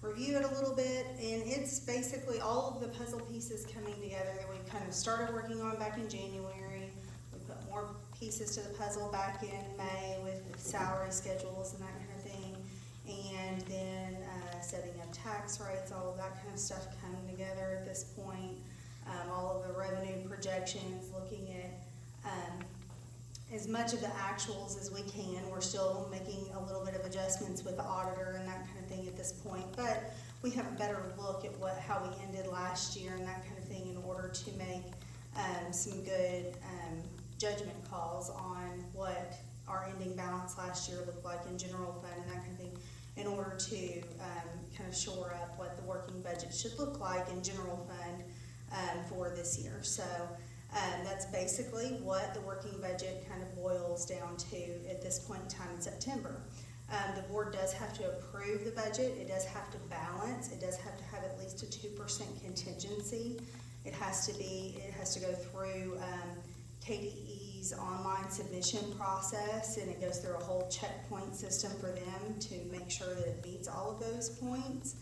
review it a little bit. And it's basically all of the puzzle pieces coming together that we kind of started working on back in January. We put more pieces to the puzzle back in May with salary schedules and that kind of thing. And then setting up tax rates, all of that kind of stuff coming together at this point. All of the revenue projections, looking at as much of the actuals as we can. We're still making a little bit of adjustments with the auditor and that kind of thing at this point, but we have a better look at how we ended last year and that kind of thing in order to make some good judgment calls on what our ending balance last year looked like in general fund and that kind of thing, in order to kind of shore up what the working budget should look like in general fund for this year. So that's basically what the working budget kind of boils down to at this point in time in September. The board does have to approve the budget. It does have to balance. It does have to have at least a 2% contingency. It has to go through KDE's online submission process, and it goes through a whole checkpoint system for them to make sure that it meets all of those points.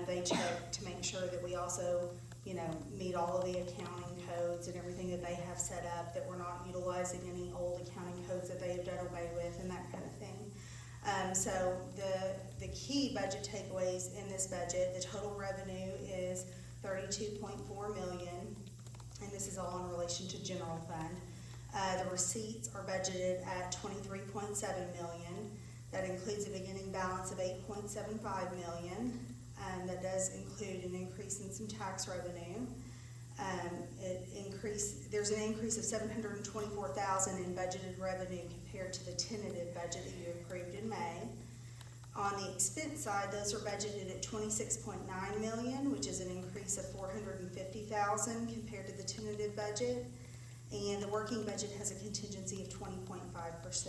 They check to make sure that we also meet all of the accounting codes and everything that they have set up, that we're not utilizing any old accounting codes that they have done away with and that kind of thing. So the key budget takeaways in this budget, the total revenue is $32.4 million, and this is all in relation to general fund. The receipts are budgeted at $23.7 million. That includes a beginning balance of $8.75 million. That does include an increase in some tax revenue. There's an increase of $724,000 in budgeted revenue compared to the tentative budget that you approved in May. On the expense side, those are budgeted at $26.9 million, which is an increase of $450,000 compared to the tentative budget. And the working budget has a contingency of 20.5%.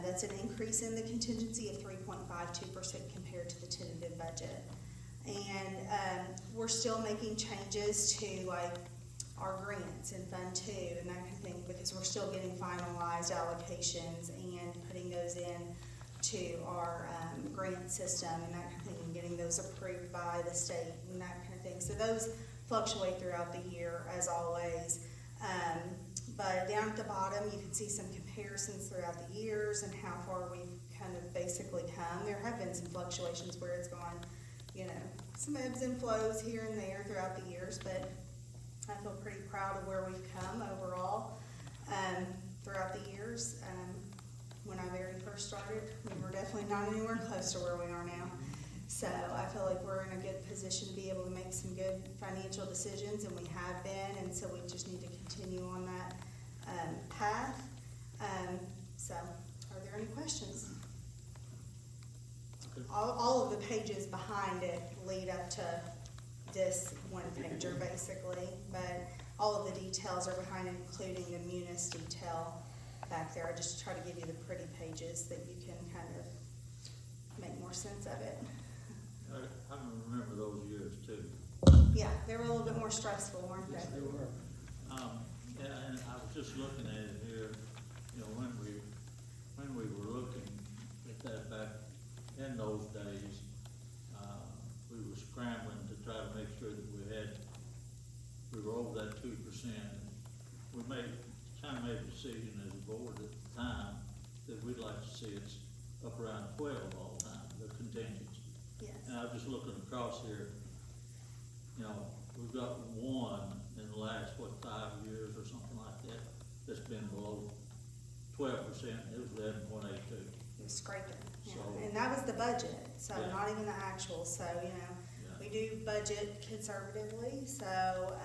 That's an increase in the contingency of 3.52% compared to the tentative budget. And we're still making changes to like our grants in Fund 2 and that kind of thing, because we're still getting finalized allocations and putting those in to our grant system and that kind of thing, and getting those approved by the state and that kind of thing. So those fluctuate throughout the year as always. But down at the bottom, you can see some comparisons throughout the years and how far we've kind of basically come. There have been some fluctuations where it's gone, you know, some ebbs and flows here and there throughout the years, but I feel pretty proud of where we've come overall throughout the years. When I very first started, we were definitely not anywhere close to where we are now. So I feel like we're in a good position to be able to make some good financial decisions, and we have been, and so we just need to continue on that path. So are there any questions? All of the pages behind it lead up to this one pager basically, but all of the details are behind it, including the munis detail back there. I just try to give you the pretty pages that you can kind of make more sense of it. I can remember those years too. Yeah, they were a little bit more stressful, weren't they? Yes, they were. Yeah, and I was just looking at it here, you know, when we were looking at that back in those days, we were scrambling to try to make sure that we were over that 2%. We kind of made a decision as a board at the time that we'd like to see it up around 12 all the time, the contingency. Yes. And I was just looking across here, you know, we've got one in the last, 5 years or something like that, that's been below 12%, it was 11.82. It was scraping, yeah. So- And that was the budget, so Yeah. not even the actual, so, you know, Yeah. we do budget conservatively, so,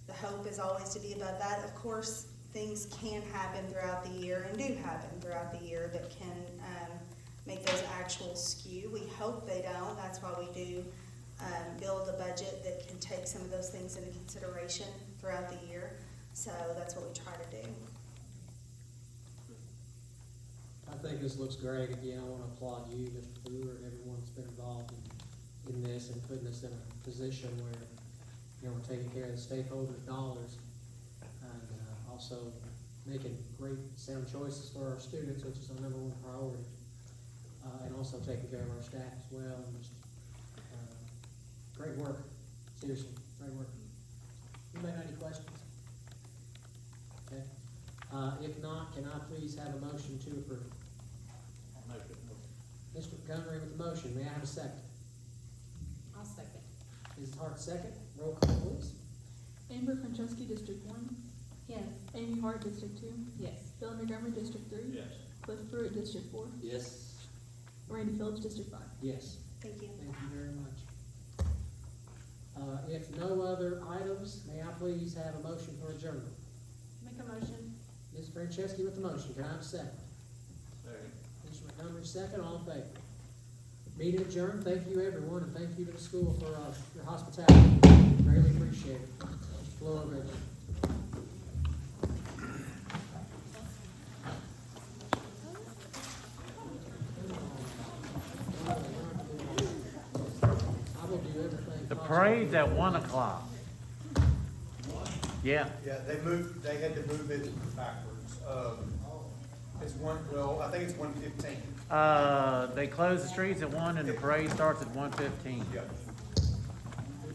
the hope is always to be above that. Of course, things can happen throughout the year and do happen throughout the year that can, make those actuals skew. We hope they don't, that's why we do, build a budget that can take some of those things into consideration throughout the year, so that's what we try to do. I think this looks great. Again, I want to applaud you, Mr. Brewer, and everyone that's been involved in this and putting us in a position where, you know, we're taking care of the stakeholders' dollars and also making great sound choices for our students, which is our number one priority. And also taking care of our staff as well, and just, great work, seriously, great work. Anybody have any questions? Okay, if not, can I please have a motion to approve? I'll make it. Mr. Montgomery with the motion, may I have a second? I'll second. Mrs. Hart, second, roll call please. Amber Franceschi, District 1. Yes. Amy Hart, District 2. Yes. Bill Montgomery, District 3. Yes. Cliff Pruitt, District 4. Yes. Randy Phillips, District 5. Yes. Thank you. Thank you very much. If no other items, may I please have a motion for adjournment? Make a motion. Ms. Franceschi with the motion, can I have a second? Second. Mr. Montgomery, second, all in favor? Meeting adjourned, thank you everyone, and thank you to the school for your hospitality, greatly appreciate it. Mr. Flores. I will do everything. The parade's at 1 o'clock. Yeah. Yeah, they had to move it backwards. It's I think it's 1:15. They close the streets at 1 and the parade starts at 1:15. Yeah.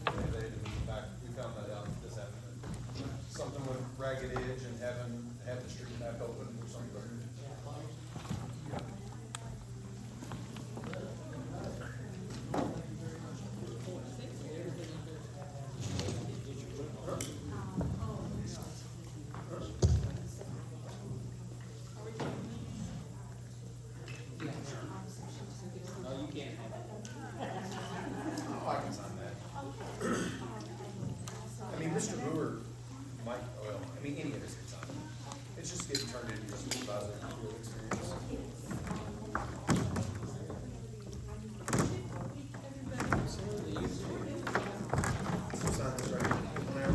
They had to move it back. We found that out this afternoon. Something with Ragged Edge and have the street back open or something. Oh, I can sign that. I mean, Mr. Brewer might, any of us can sign it. It's just getting turned into your supervisor experience. Sign this right here.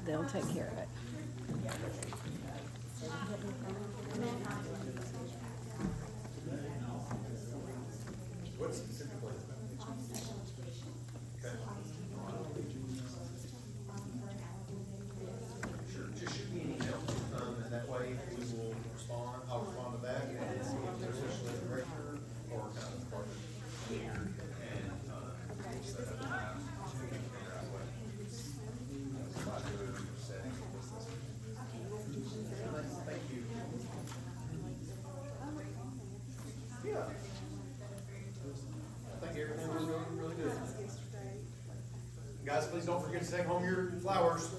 they'll take care of it. What specifically? Okay. Sure, just shoot me an email, and that way we will respond, I'll respond to that, and see if there's officially a director or kind of part of the leader, and, we'll set up a time to figure out what. Setting. Thank you. Yeah. I think everything was really, really good. Guys, please don't forget to take home your flowers.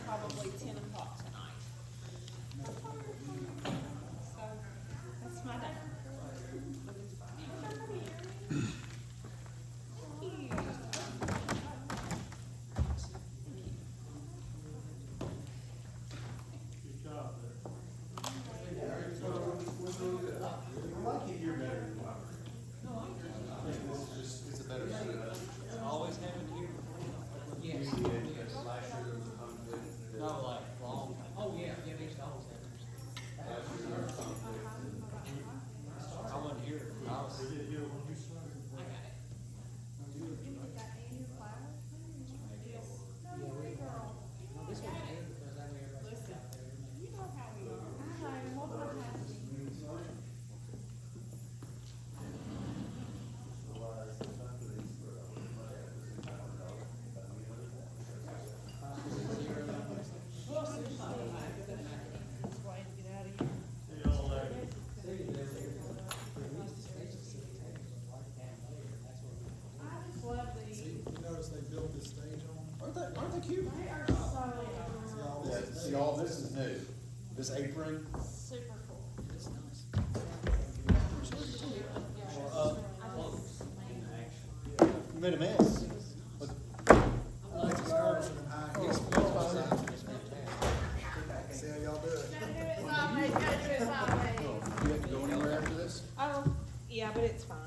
Probably 10 o'clock tonight. So, that's my day. Good job there. I like it here better than mine. It's a better seat. Always having here. Yes. Last year there was a conflict. No, like, long. Oh, yeah, they used to always have theirs. Last year there was a conflict. I wasn't here. I was. We did here when you started. I got it. No, this one's A because that way everybody's out there. See y'all later. You notice they built this stage on? Aren't they cute? Yeah, see, all this is new. This apron. Super cool. It's nice. You made a mess. Look. Thanks, Curtis, and I, he's fantastic. See how y'all do it. You have to go anywhere after this? Oh, yeah, but it's fine.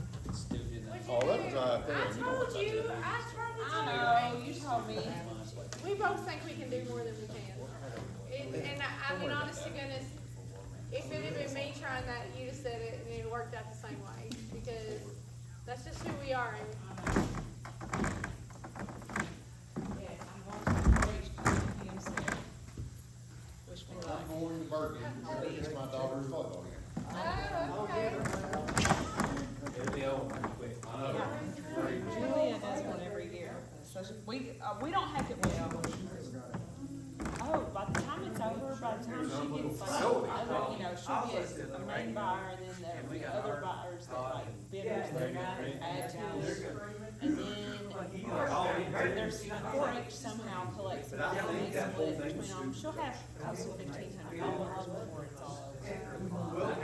Oh, that was right there. I told you, I tried to tell you. I know, you told me. We both think we can do more than we can. And I mean, honest to goodness, if it had been me trying that, you'd have said it and it worked out the same way. Because that's just who we are. I'm going to Bergen. It's my daughter's volleyball game. Oh, okay. It'll be over pretty quick. I know. Julia does one every year. So we don't have to, oh, by the time it's over, by the time she gets like, other, you know, she'll get a main buyer and then there'll be other buyers that like bidders that add to it. And then there's 4-H somehow collects about and they split between them. She'll have close to $1,500 before it's all over. Well, I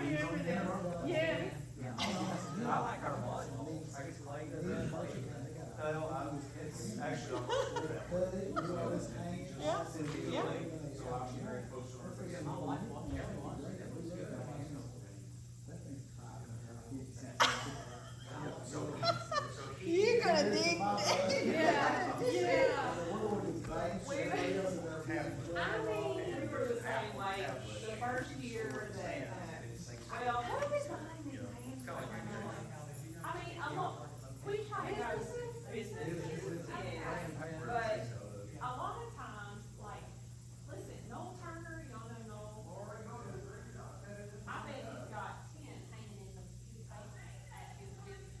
remember that. Yes. I like our volleyball. I get to play that. No, it's actually. Yeah, yeah. Everybody else in there have- I mean, we were the same way, the first year that, well, I mean, a lot, we try to go businesses, yeah, but a lot of times, like, listen, Noel Turner, y'all know Noel. I bet he's got 10 hanging in the basement at his business.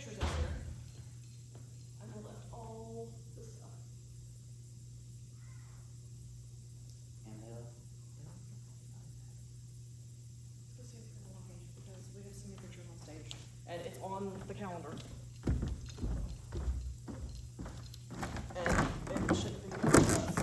pictures in here. And I left all this stuff. Let's see if you're walking, because we have so many pictures on stage, and it's on the calendar. And it should be with us.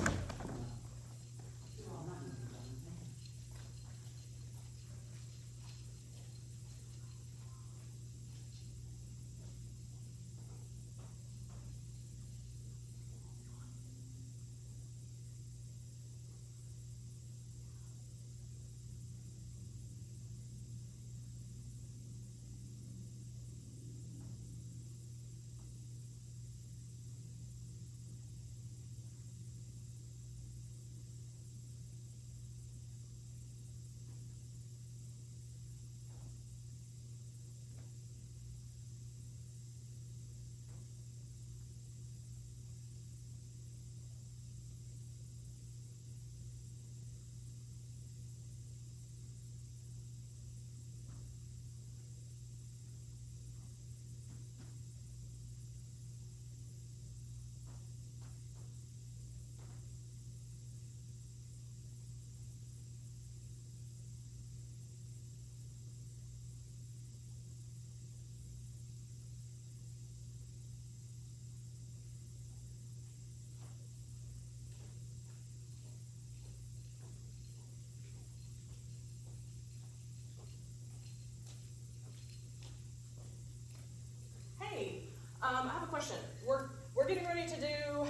Hey, I have a question. We're getting ready to do,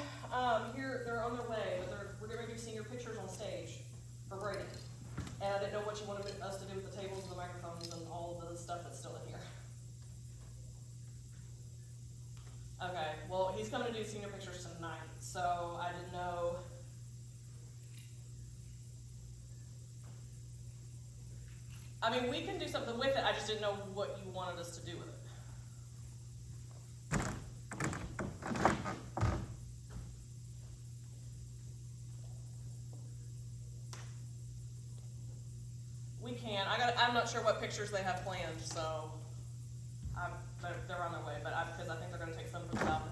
here, they're on their way, but we're getting ready to do senior pictures on stage for Brady. And I didn't know what you wanted us to do with the tables and the microphones and all of the stuff that's still in here. Okay, well, he's coming to do senior pictures tonight, so I didn't know. I mean, we can do something with it, I just didn't know what you wanted us to do with it. We can. I'm not sure what pictures they have planned, so they're on their way. But because I think they're going to take some for the balcony